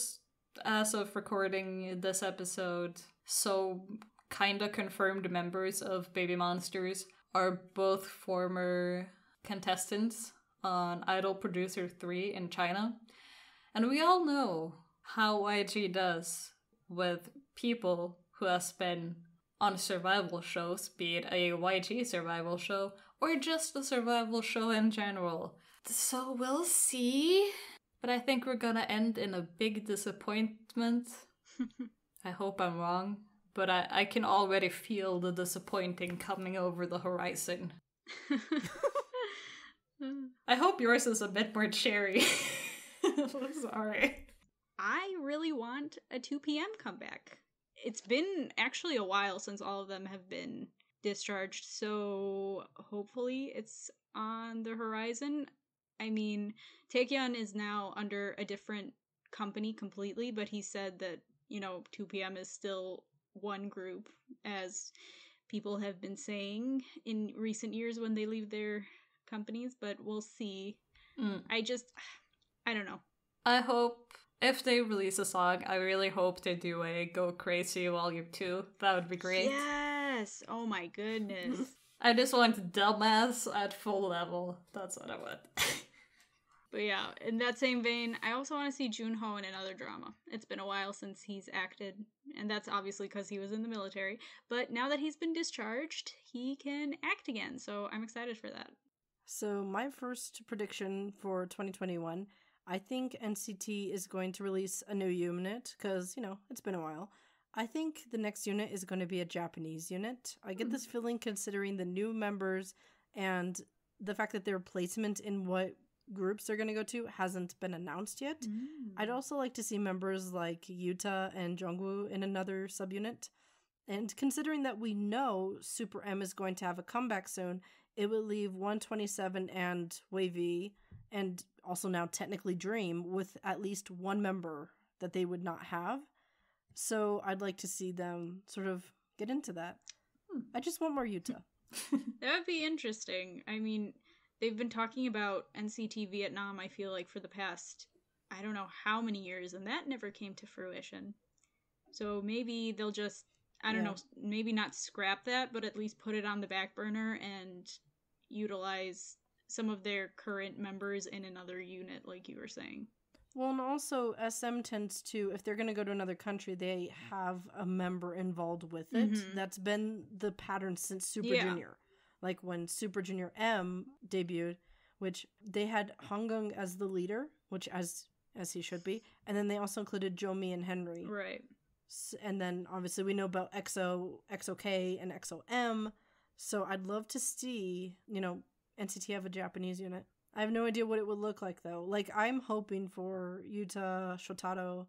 as of recording this episode, so kinda confirmed members of Baby Monsters are both former contestants on Idol Producer 3 in China. And we all know how YG does with people who has been on survival shows, be it a YG survival show or just a survival show in general. So we'll see. But I think we're gonna end in a big disappointment. I hope I'm wrong, but I can already feel the disappointing coming over the horizon. I hope yours is a bit more cherry. I'm sorry. I really want a 2 p.m. comeback. It's been actually a while since all of them have been discharged, so hopefully it's on the horizon. I mean, Taekyeon is now under a different company completely, but he said that, 2 p.m. is still one group, as people have been saying in recent years when they leave their companies, but we'll see. I don't know. I hope, if they release a song, I really hope they do a Go Crazy Volume 2. That would be great. Yes! Oh my goodness. I just want dumbass at full level. That's what I want. But yeah, in that same vein, I also want to see Junho in another drama. It's been a while since he's acted, and that's obviously because he was in the military. But now that he's been discharged, he can act again, so I'm excited for that. So my first prediction for 2021, I think NCT is going to release a new unit, because, it's been a while. I think the next unit is going to be a Japanese unit. I get this feeling considering the new members and the fact that their placement in what groups they're going to go to hasn't been announced yet. I'd also like to see members like Yuta and Jungwoo in another subunit. And considering that we know Super M is going to have a comeback soon, it would leave 127 and Wavy, and also now technically Dream, with at least one member that they would not have. So I'd like to see them sort of get into that. I just want more Yuta. That would be interesting. I mean, they've been talking about NCT Vietnam, I feel like, for the past, I don't know how many years, and that never came to fruition. So maybe they'll just, I don't know, maybe not scrap that, but at least put it on the back burner and utilize some of their current members in another unit, like you were saying. Well, and also SM tends to, if they're going to go to another country, they have a member involved with it. That's been the pattern since Super Junior. Like when Super Junior M debuted, which they had Honggung as the leader, which as he should be, and then they also included Jomi and Henry. Right. And then obviously we know about EXO, EXO-K, and EXO-M. So I'd love to see, NCT have a Japanese unit. I have no idea what it would look like, though. Like, I'm hoping for Yuta, Shotaro.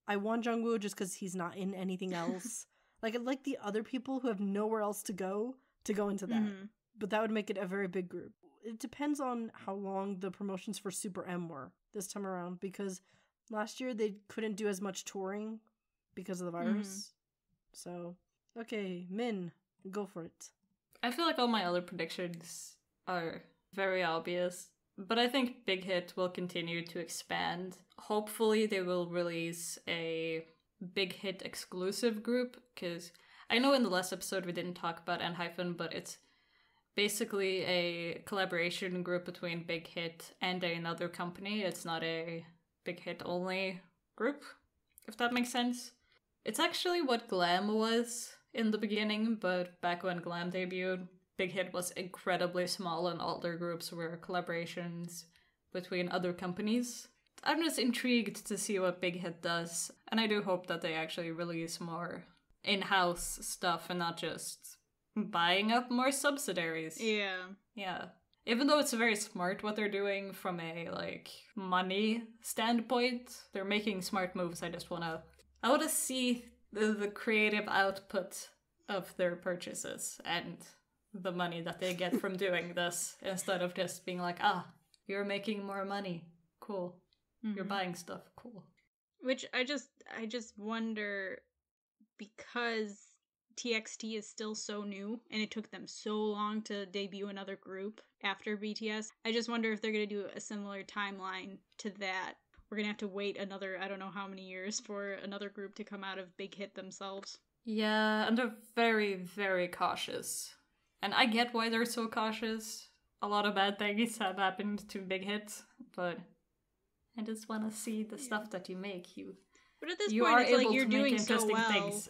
I want Jungwoo just because he's not in anything else. Like, I'd like the other people who have nowhere else to go into that. But that would make it a very big group. It depends on how long the promotions for Super M were this time around, because last year they couldn't do as much touring because of the virus. So, okay, Min, go for it. I feel like all my other predictions are very obvious, but I think Big Hit will continue to expand. Hopefully they will release a Big Hit exclusive group, because I know in the last episode we didn't talk about N-Hyphen, but it's basically a collaboration group between Big Hit and another company. It's not a Big Hit only group, if that makes sense. It's actually what Glam was in the beginning, but back when Glam debuted, Big Hit was incredibly small and all their groups were collaborations between other companies. I'm just intrigued to see what Big Hit does, and I do hope that they actually release more in-house stuff and not just buying up more subsidiaries. Yeah. Even though it's very smart what they're doing from a, money standpoint, they're making smart moves. I want to see the creative output of their purchases and the money that they get from doing this, instead of just being like, you're making more money. Cool. You're buying stuff. Cool. Which I just wonder, because TXT is still so new and it took them so long to debut another group after BTS. I just wonder if they're going to do a similar timeline to that. We're going to have to wait another, I don't know how many years for another group to come out of Big Hit themselves. Yeah, and they're very, very cautious. And I get why they're so cautious. A lot of bad things have happened to Big Hit, but I just want to see the stuff that you make. But at this point, it's like you're doing so well. Things.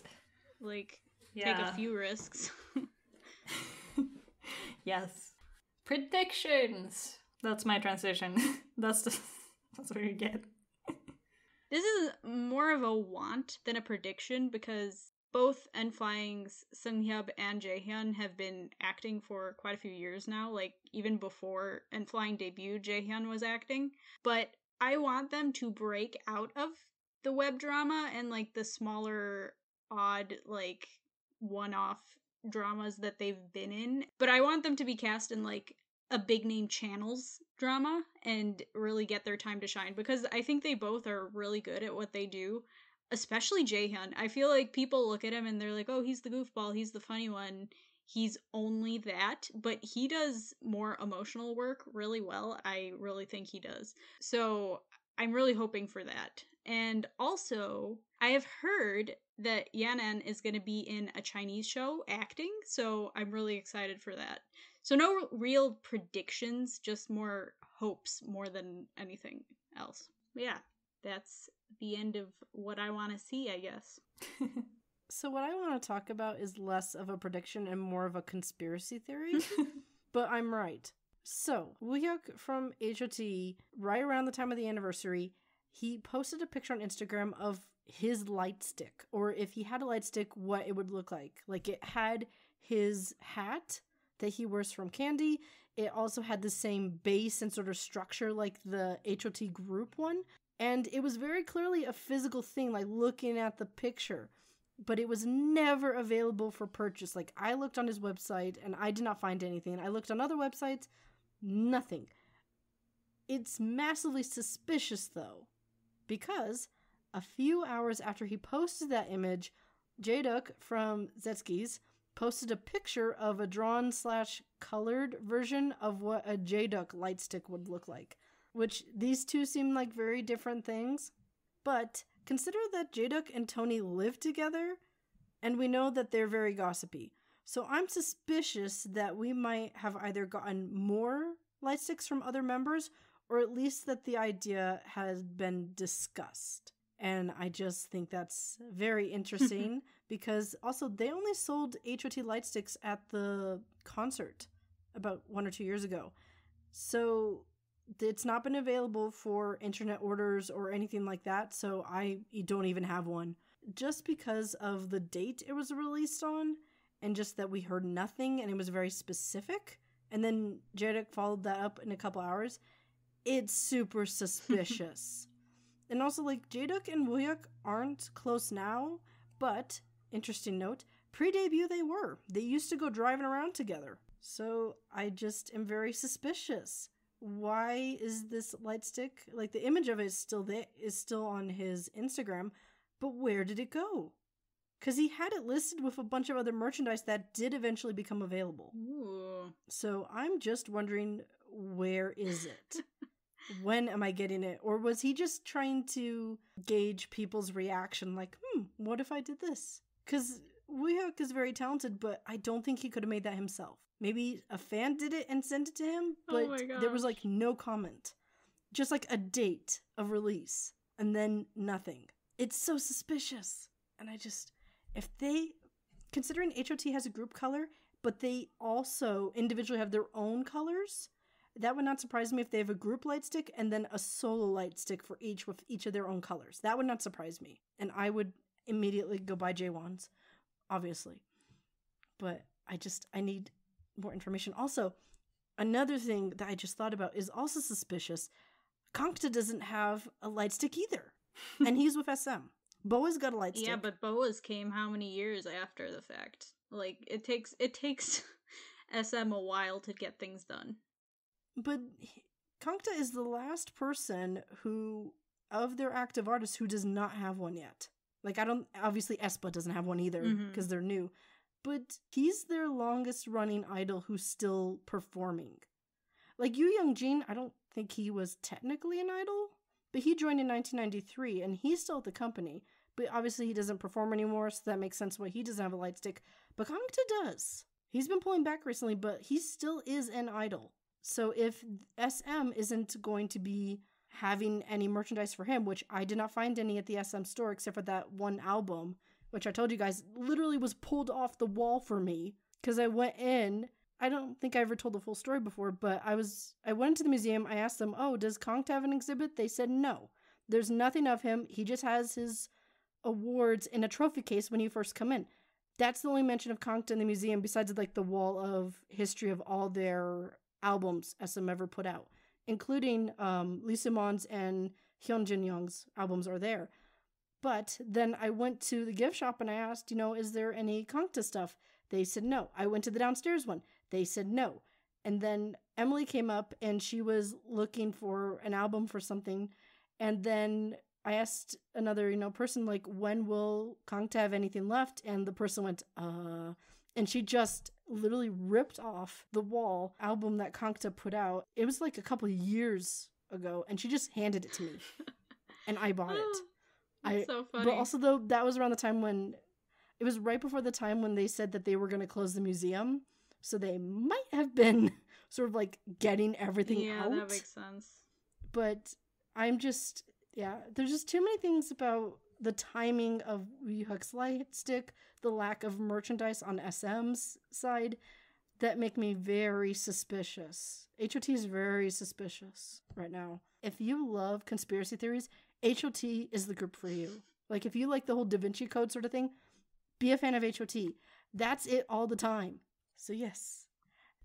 Take a few risks. Yes. Predictions! That's my transition. That's what you get. This is more of a want than a prediction, because both N-Flying's Sunghyub and Jaehyun have been acting for quite a few years now. Even before N-Flying debuted, Jaehyun was acting. But I want them to break out of the web drama and, the smaller, odd, one-off dramas that they've been in. But I want them to be cast in, a big-name channels drama and really get their time to shine, because I think they both are really good at what they do. Especially Jaehyun. I feel like people look at him and they're like, oh, he's the goofball, he's the funny one. He's only that, but he does more emotional work really well. I really think he does. So I'm really hoping for that. And also, I have heard that Yanan is going to be in a Chinese show acting, so I'm really excited for that. So no real predictions, just more hopes more than anything else. But yeah, that's the end of what I want to see, I guess. So what I want to talk about is less of a prediction and more of a conspiracy theory, but I'm right. So, Woohyuk from HOT, right around the time of the anniversary, he posted a picture on Instagram of his light stick, or if he had a light stick, what it would look like. It had his hat that he wears from Candy. It also had the same base and sort of structure like the HOT group one. And it was very clearly a physical thing, looking at the picture. But it was never available for purchase. I looked on his website and I did not find anything. I looked on other websites, nothing. It's massively suspicious, though, because a few hours after he posted that image, Jaeduk from Zetskis posted a picture of a drawn/colored version of what a Jaeduk light stick would look like. Which these two seem like very different things. But consider that Jaeduk and Tony live together, and we know that they're very gossipy. So I'm suspicious that we might have either gotten more light sticks from other members, or at least that the idea has been discussed. And I just think that's very interesting because also they only sold HOT light sticks at the concert about 1 or 2 years ago. So it's not been available for internet orders or anything like that. So I don't even have one. Just because of the date it was released on and just that we heard nothing and it was very specific. And then Jadak followed that up in a couple hours. It's super suspicious. And also, like, Jadak and Woohyuk aren't close now, but, interesting note, pre-debut they were. They used to go driving around together. So I just am very suspicious. Why is this light stick, like, the image of it is still on his Instagram, but where did it go? Because he had it listed with a bunch of other merchandise that did eventually become available. Ooh. So I'm just wondering, where is it? When am I getting it? Or was he just trying to gauge people's reaction? Like, what if I did this? Because Woohyuk is very talented, but I don't think he could have made that himself. Maybe a fan did it and sent it to him, but there was like no comment. Just like a date of release and then nothing. It's so suspicious. And I just, considering HOT has a group color, but they also individually have their own colors, that would not surprise me if they have a group light stick and then a solo light stick for each with each of their own colors. That would not surprise me. And I would immediately go buy J1s, obviously. But I need more information. Also, another thing that I just thought about is also suspicious. Kangta doesn't have a light stick either. And he's with SM. Boa's got a light stick. Yeah, but Boa's came how many years after the fact? Like, it takes SM a while to get things done. But Kangta is the last person of their active artists who does not have one yet. Like, obviously aespa doesn't have one either because they're new. But he's their longest running idol who's still performing. Like, Yu Young-jin, I don't think he was technically an idol, but he joined in 1993 and he's still at the company. But obviously he doesn't perform anymore, so that makes sense why he doesn't have a light stick. But Kangta does. He's been pulling back recently, but he still is an idol. So if SM isn't going to be having any merchandise for him, which I did not find any at the SM store except for that one album, which I told you guys literally was pulled off the wall for me because I went in. I don't think I ever told the full story before, but I went into the museum. I asked them, does Kangta have an exhibit? They said no. There's nothing of him. He just has his awards in a trophy case when you first come in. That's the only mention of Kangta in the museum besides like the wall of history of all their albums SM ever put out, including Lee Simon's and Hyun Jin Young's albums are there. But then I went to the gift shop and I asked, is there any Kangta stuff? They said no. I went to the downstairs one. They said no. And then Emily came up and she was looking for an album for something. And then I asked another, person, like, when will Kangta have anything left? And the person went, and she just literally ripped off the wall album that Kangta put out. It was like a couple of years ago, and she just handed it to me. And I bought it. That's so funny. But also, though, that was around the time when, it was right before the time when they said that they were going to close the museum. So they might have been sort of like getting everything out. Yeah, that makes sense. But I'm just, there's just too many things about the timing of Woohyuk's light stick, the lack of merchandise on SM's side, that make me very suspicious. HOT is very suspicious right now. If you love conspiracy theories, HOT is the group for you. Like, if you like the whole Da Vinci Code sort of thing, be a fan of HOT. That's it all the time. So yes.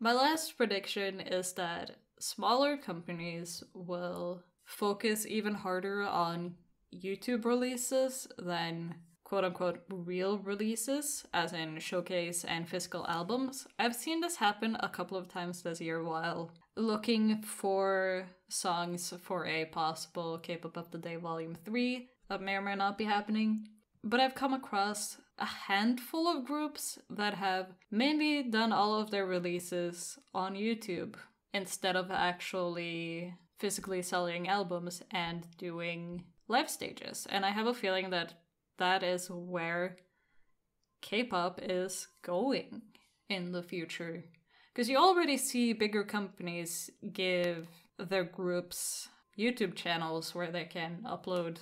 My last prediction is that smaller companies will focus even harder on YouTube releases than quote-unquote real releases, as in showcase and physical albums. I've seen this happen a couple of times this year while looking for songs for a possible K-Pop Up to Date Volume 3 that may or may not be happening. But I've come across a handful of groups that have maybe done all of their releases on YouTube instead of actually physically selling albums and doing live stages. And I have a feeling that that is where K-pop is going in the future. Because you already see bigger companies give their groups' YouTube channels where they can upload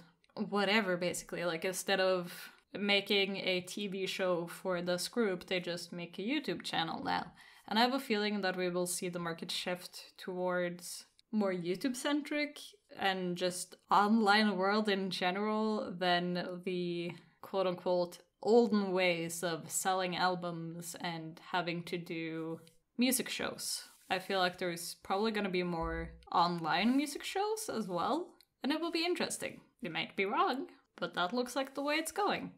whatever, basically. Like, instead of making a TV show for this group, they just make a YouTube channel now. And I have a feeling that we will see the market shift towards more YouTube-centric and just online world in general than the quote-unquote olden ways of selling albums and having to do music shows. I feel like there's probably going to be more online music shows as well, and it will be interesting. You might be wrong, but that looks like the way it's going.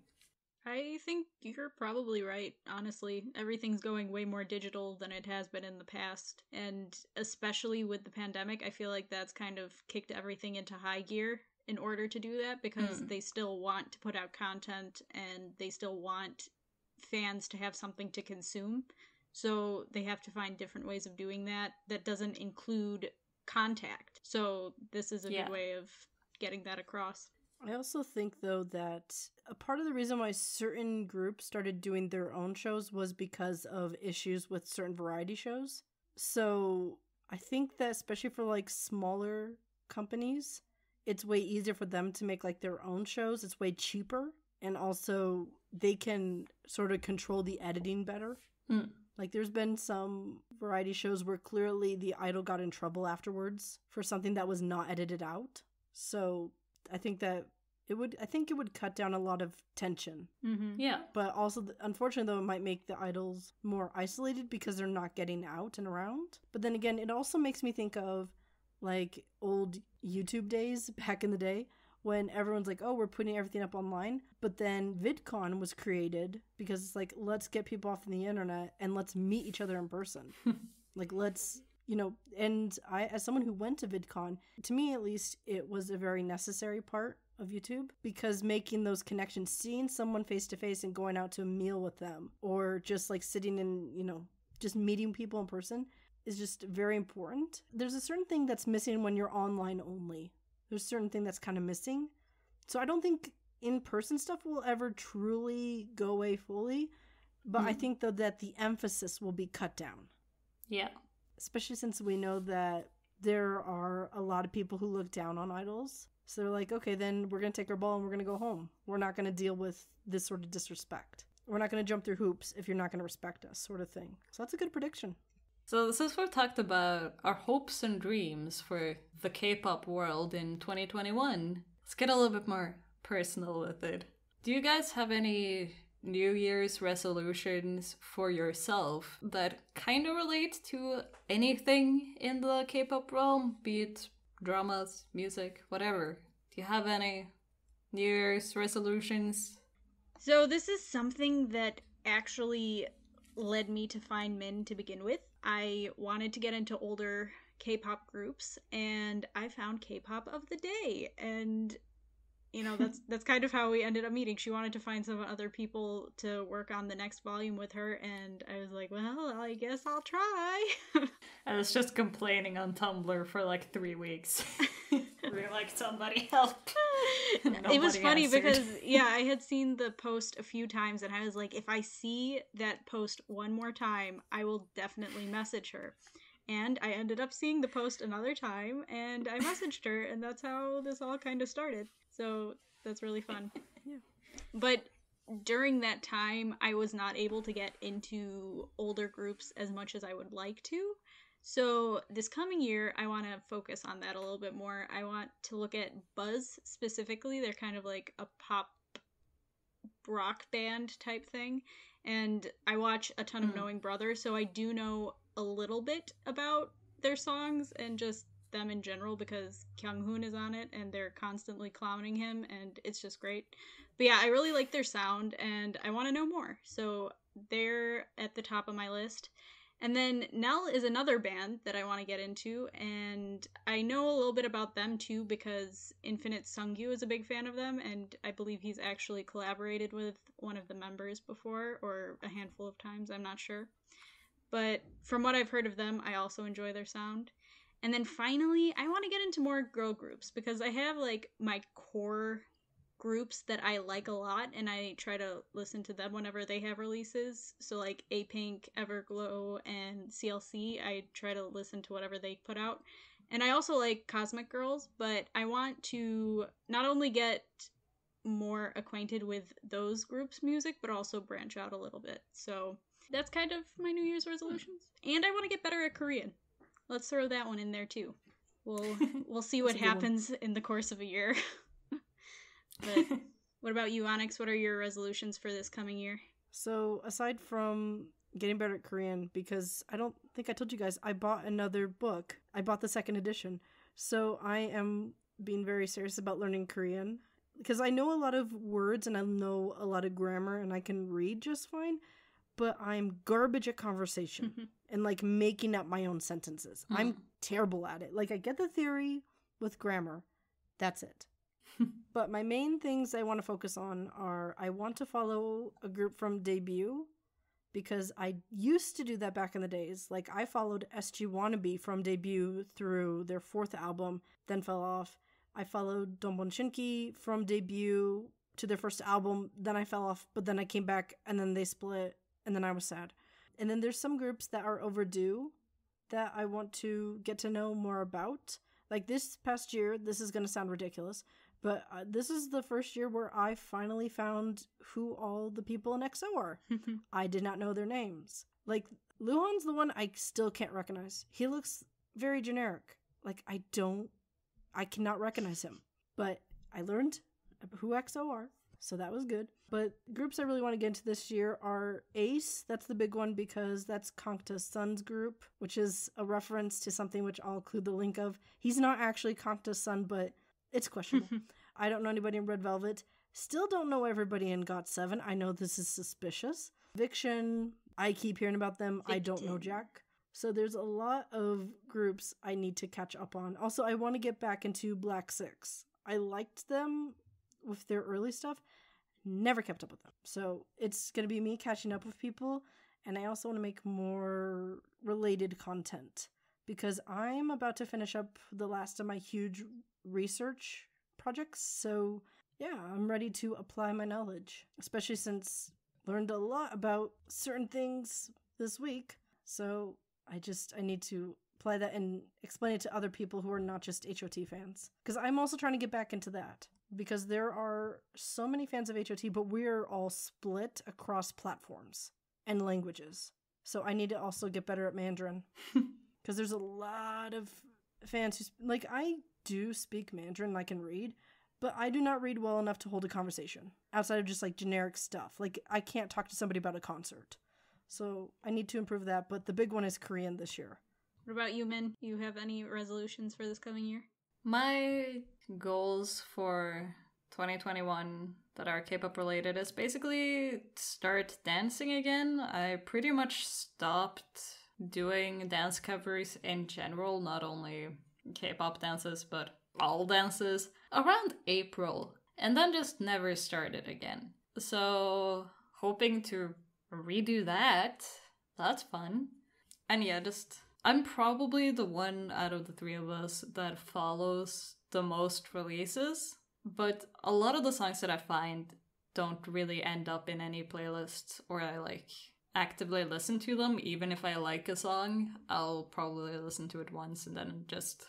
I think you're probably right, honestly. Everything's going way more digital than it has been in the past. And especially with the pandemic, I feel like that's kind of kicked everything into high gear in order to do that, because they still want to put out content and they still want fans to have something to consume. So they have to find different ways of doing that that doesn't include contact. So this is a good way of getting that across. I also think, though, that a part of the reason why certain groups started doing their own shows was because of issues with certain variety shows. So I think that especially for like smaller companies, it's way easier for them to make like their own shows. It's way cheaper. And also they can sort of control the editing better. Like, there's been some variety shows where clearly the idol got in trouble afterwards for something that was not edited out. So I think that it would cut down a lot of tension. Yeah. But also, unfortunately, though, it might make the idols more isolated because they're not getting out and around. But then again, it also makes me think of like old YouTube days back in the day when everyone's like, oh, we're putting everything up online. But then VidCon was created because it's like, let's get people off the internet and let's meet each other in person. Like, let's, and I, as someone who went to VidCon, to me at least, it was a very necessary part of YouTube, because making those connections, seeing someone face to face and going out to a meal with them, or just like sitting and, just meeting people in person is just very important. There's a certain thing that's missing when you're online only. There's a certain thing that's kind of missing. So I don't think in-person stuff will ever truly go away fully, but I think, though, that the emphasis will be cut down. Yeah. Especially since we know that there are a lot of people who look down on idols. So they're like, okay, then we're going to take our ball and we're going to go home. We're not going to deal with this sort of disrespect. We're not going to jump through hoops if you're not going to respect us, sort of thing. So that's a good prediction. So since we've talked about our hopes and dreams for the K-pop world in 2021, let's get a little bit more personal with it. Do you guys have any New Year's resolutions for yourself that kind of relate to anything in the K-pop realm, be it dramas, music, whatever? Do you have any New Year's resolutions? So this is something that actually led me to find Min to begin with. I wanted to get into older K-pop groups, and I found K-pop of the day, and that's kind of how we ended up meeting. She wanted to find some other people to work on the next volume with her, and I was like, well, I guess I'll try. I was just complaining on Tumblr for like 3 weeks. We're like, somebody help. It was funny answered. because, I had seen the post a few times, and I was like, if I see that post one more time, I will definitely message her. And I ended up seeing the post another time, and I messaged her, and that's how this all kind of started. So that's really fun. Yeah. But during that time, I was not able to get into older groups as much as I would like to. So this coming year, I want to focus on that a little bit more. I want to look at Buzz specifically. They're kind of like a pop rock band type thing. And I watch a ton of Knowing Brothers, so I do know a little bit about their songs and just them in general, because Kyung-hoon is on it and they're constantly clowning him, and it's just great. But yeah, I really like their sound and I want to know more. So they're at the top of my list. And then Nell is another band that I want to get into, and I know a little bit about them too because Infinite Sungyu is a big fan of them, and I believe he's actually collaborated with one of the members before, or a handful of times, I'm not sure. But from what I've heard of them, I also enjoy their sound. And then finally, I want to get into more girl groups because I have like my core groups that I like a lot, and I try to listen to them whenever they have releases. So like A-Pink, Everglow, and CLC, I try to listen to whatever they put out. And I also like Cosmic Girls, but I want to not only get more acquainted with those groups' music, but also branch out a little bit. So that's kind of my New Year's resolutions. And I want to get better at Korean. Let's throw that one in there too. We'll see what happens in the course of a year. But what about you, Onyx? What are your resolutions for this coming year? So aside from getting better at Korean, because I don't think I told you guys, I bought another book. I bought the second edition. So I am being very serious about learning Korean. Because I know a lot of words and I know a lot of grammar and I can read just fine. But I'm garbage at conversation and like making up my own sentences. I'm terrible at it. Like I get the theory with grammar. That's it. But my main things I want to focus on are I want to follow a group from Debut because I used to do that back in the days. Like I followed SG Wannabe from Debut through their 4th album, then fell off. I followed Donbon Shinki from Debut to their 1st album, then I fell off, but then I came back and then they split. And then I was sad. And then there's some groups that are overdue that I want to get to know more about. Like this past year, this is going to sound ridiculous, but this is the first year where I finally found who all the people in EXO are. I did not know their names. Like Luhan's the one I still can't recognize. He looks very generic. Like I cannot recognize him. But I learned who EXO are. So that was good. But groups I really want to get into this year are Ace. That's the big one because that's Kangta Sun's group, which is a reference to something which I'll include the link of. He's not actually Kangta's son, but it's questionable. I don't know anybody in Red Velvet. Still don't know everybody in GOT7. I know this is suspicious. Viction, I keep hearing about them. I don't know Jack. So there's a lot of groups I need to catch up on. Also, I want to get back into Black Six. I liked them with their early stuff. Never kept up with them. So it's going to be me catching up with people. And I also want to make more related content because I'm about to finish up the last of my huge research projects. So yeah, I'm ready to apply my knowledge, especially since I learned a lot about certain things this week. So I need to apply that and explain it to other people who are not just HOT fans. Because I'm also trying to get back into that. Because there are so many fans of HOT, but we're all split across platforms and languages. So I need to also get better at Mandarin. Because there's a lot of fans who, like, I do speak Mandarin, I can read, but I do not read well enough to hold a conversation. Outside of just, like, generic stuff. Like, I can't talk to somebody about a concert. So I need to improve that, but the big one is Korean this year. What about you, Min? You have any resolutions for this coming year? My goals for 2021 that are K-pop related is basically start dancing again. I pretty much stopped doing dance covers in general, not only K-pop dances, but all dances, around April, and then just never started again. So, hoping to redo that. That's fun. And yeah, I'm probably the one out of the three of us that follows the most releases, but a lot of the songs that I find don't really end up in any playlists, or I actively listen to them. Even if I like a song, I'll probably listen to it once and then just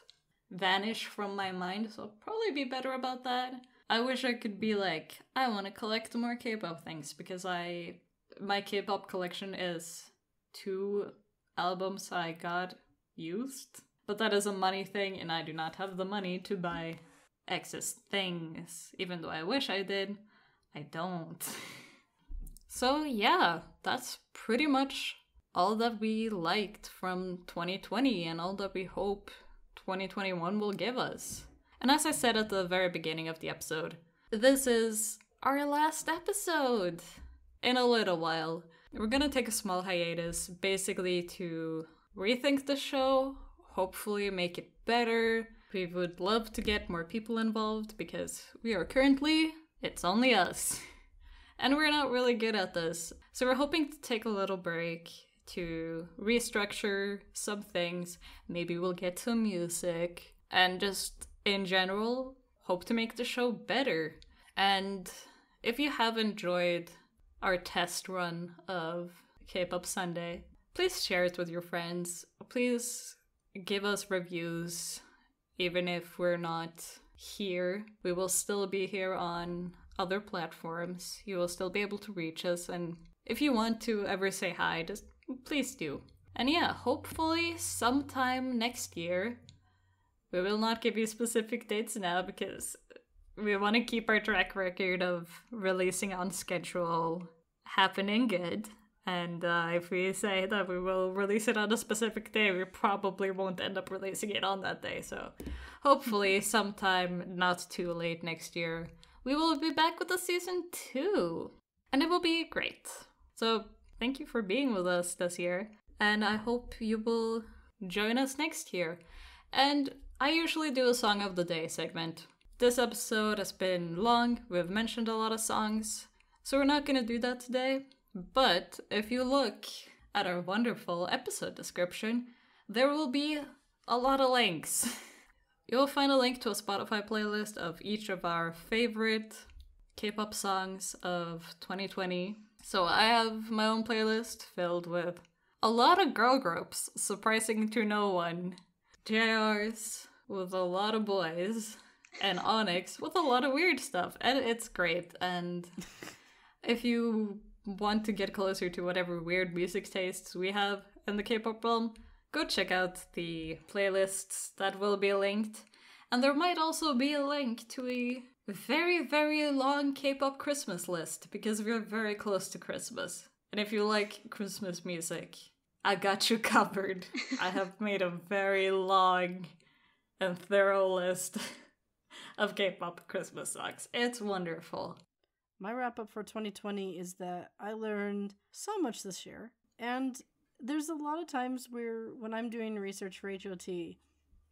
vanish from my mind, so I'll probably be better about that. I wish I could be I want to collect more K-pop things, because my K-pop collection is 2 albums I got used, but that is a money thing and I do not have the money to buy excess things. Even though I wish I did, I don't. So yeah, that's pretty much all that we liked from 2020 and all that we hope 2021 will give us. And as I said at the very beginning of the episode, this is our last episode in a little while. We're gonna take a small hiatus, basically to rethink the show, hopefully make it better. We would love to get more people involved because it's only us. And we're not really good at this. So we're hoping to take a little break to restructure some things. Maybe we'll get some music and just in general hope to make the show better. And if you have enjoyed our test run of K-Pop Sunday, please share it with your friends. Please give us reviews Even if we're not here, we will still be here on other platforms. You will still be able to reach us, and if you want to ever say hi, just please do. And yeah, hopefully sometime next year. We will not give you specific dates now because we want to keep our track record of releasing on schedule happening good. And if we say that we will release it on a specific day, we probably won't end up releasing it on that day. So hopefully sometime not too late next year, we will be back with the season 2. And it will be great. So thank you for being with us this year. And I hope you will join us next year. And I usually do a Song of the Day segment. This episode has been long. We've mentioned a lot of songs. So we're not going to do that today. But if you look at our wonderful episode description, there will be a lot of links. You'll find a link to a Spotify playlist of each of our favorite K-pop songs of 2020. So I have my own playlist filled with a lot of girl groups, surprising to no one. JR's with a lot of boys, and Onyx with a lot of weird stuff. And it's great. And if you want to get closer to whatever weird music tastes we have in the K-pop realm, go check out the playlists that will be linked. And there might also be a link to a very, very long K-pop Christmas list, because we're very close to Christmas. And if you like Christmas music, I got you covered. I have made a very long and thorough list of K-pop Christmas songs. It's wonderful. My wrap up for 2020 is that I learned so much this year. And there's a lot of times where when I'm doing research for HOT,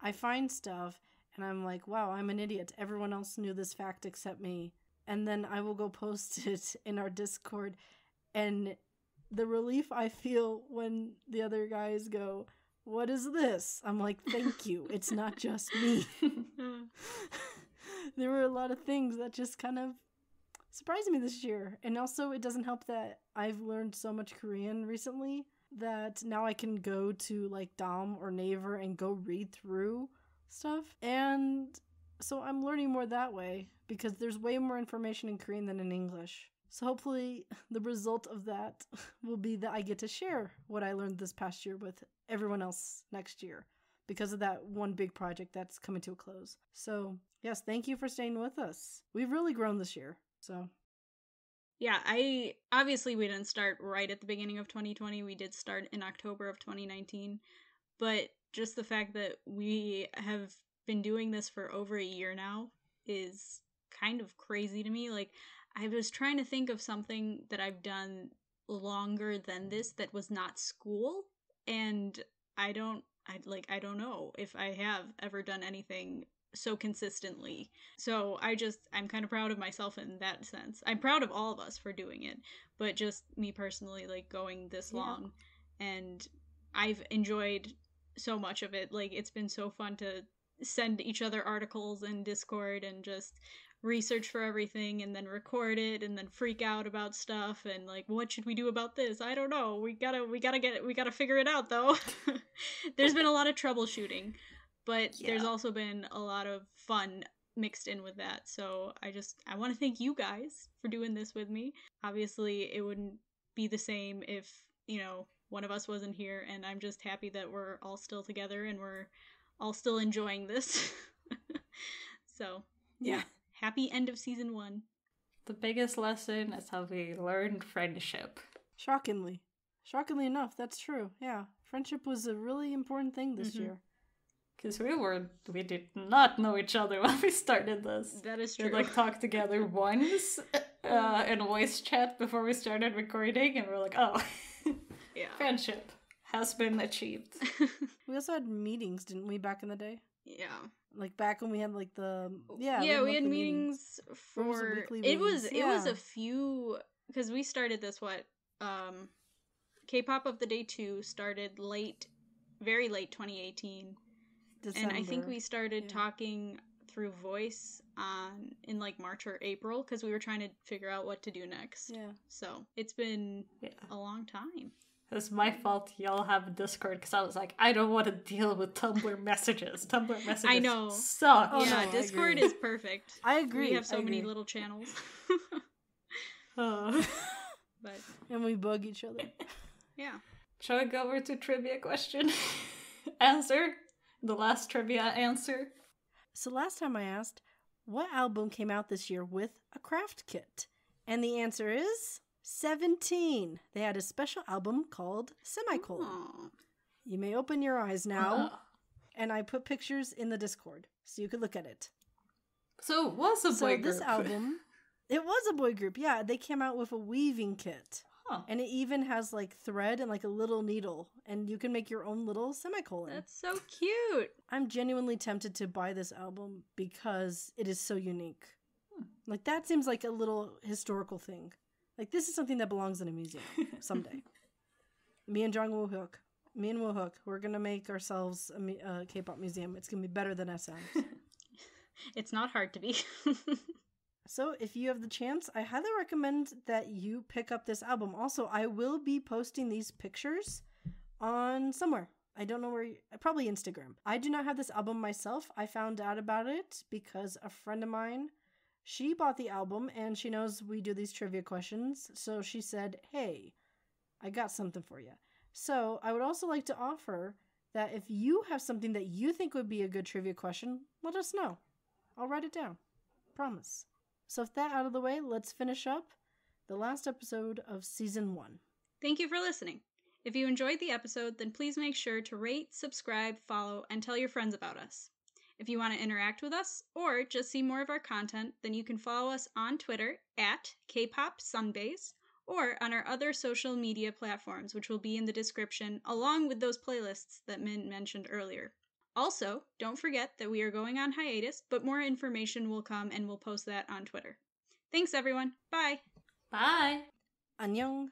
I find stuff and I'm like, wow, I'm an idiot. Everyone else knew this fact except me. And then I will go post it in our Discord. And the relief I feel when the other guys go, what is this? I'm like, thank you. It's not just me. There were a lot of things that just kind of surprised me this year. And also it doesn't help that I've learned so much Korean recently that now I can go to like Dom or Naver and go read through stuff. And so I'm learning more that way because there's way more information in Korean than in English. So hopefully the result of that will be that I get to share what I learned this past year with everyone else next year because of that one big project that's coming to a close. So yes, thank you for staying with us. We've really grown this year. So yeah, we didn't start right at the beginning of 2020. We did start in October of 2019. But just the fact that we have been doing this for over a year now is kind of crazy to me. Like, I was trying to think of something that I've done longer than this that was not school, and I don't know if I have ever done anything so consistently. So I'm kind of proud of myself in that sense. I'm proud of all of us for doing it, but just me personally, like, going this long, and I've enjoyed so much of it. Like, it's been so fun to send each other articles in Discord and just research for everything and then record it and then freak out about stuff and like, what should we do about this? I don't know. We gotta figure it out though. There's been a lot of troubleshooting, but there's also been a lot of fun mixed in with that. So I want to thank you guys for doing this with me. Obviously it wouldn't be the same if, one of us wasn't here, and I'm just happy that we're all still together and we're all still enjoying this. So yeah. Happy end of season 1. The biggest lesson is how we learned friendship. Shockingly enough, that's true. Yeah, friendship was a really important thing this year. Because we did not know each other when we started this. That is true. We talked together once in a voice chat before we started recording, and we're like, oh, yeah, friendship has been achieved. We also had meetings, didn't we, back in the day? Yeah. Like back when we had like the we had meetings for it was a few, because we started this K-pop of the Day 2 started very late 2018. December. And I think we started talking through voice in like March or April, because we were trying to figure out what to do next. Yeah. So it's been a long time. It's my fault y'all have Discord because I was like, I don't want to deal with Tumblr messages. Tumblr messages I know. suck. Oh, yeah, no, I Discord agree. is perfect. I agree. We have so I many agree. little channels. Uh, But And we bug each other. yeah. shall we go over to trivia question? Answer? The last trivia answer? So last time I asked, what album came out this year with a craft kit? And the answer is 17. They had a special album called Semicolon. Aw. You may open your eyes now. And I put pictures in the Discord so you could look at it. So it was a boy So group. this album, it was a boy group. Yeah, they came out with a weaving kit. Huh. And it even has like thread and like a little needle. And you can make your own little semicolon. That's so cute. I'm genuinely tempted to buy this album because it is so unique. Like, that seems like a little historical thing. Like, this is something that belongs in a museum someday. Me and Woohook, we're going to make ourselves a K-pop museum. It's going to be better than SM's. It's not hard to be. So, if you have the chance, I highly recommend that you pick up this album. Also, I will be posting these pictures on somewhere. I don't know where, probably Instagram. I do not have this album myself. I found out about it because a friend of mine, she bought the album and she knows we do these trivia questions. So she said, hey, I got something for you. So I would also like to offer that if you have something that you think would be a good trivia question, let us know. I'll write it down. Promise. So with that out of the way, let's finish up the last episode of Season 1. Thank you for listening. If you enjoyed the episode, then please make sure to rate, subscribe, follow, and tell your friends about us. If you want to interact with us or just see more of our content, then you can follow us on Twitter at KPopSundays or on our other social media platforms, which will be in the description, along with those playlists that Min mentioned earlier. Also, don't forget that we are going on hiatus, but more information will come and we'll post that on Twitter. Thanks, everyone. Bye! Bye! Annyeong.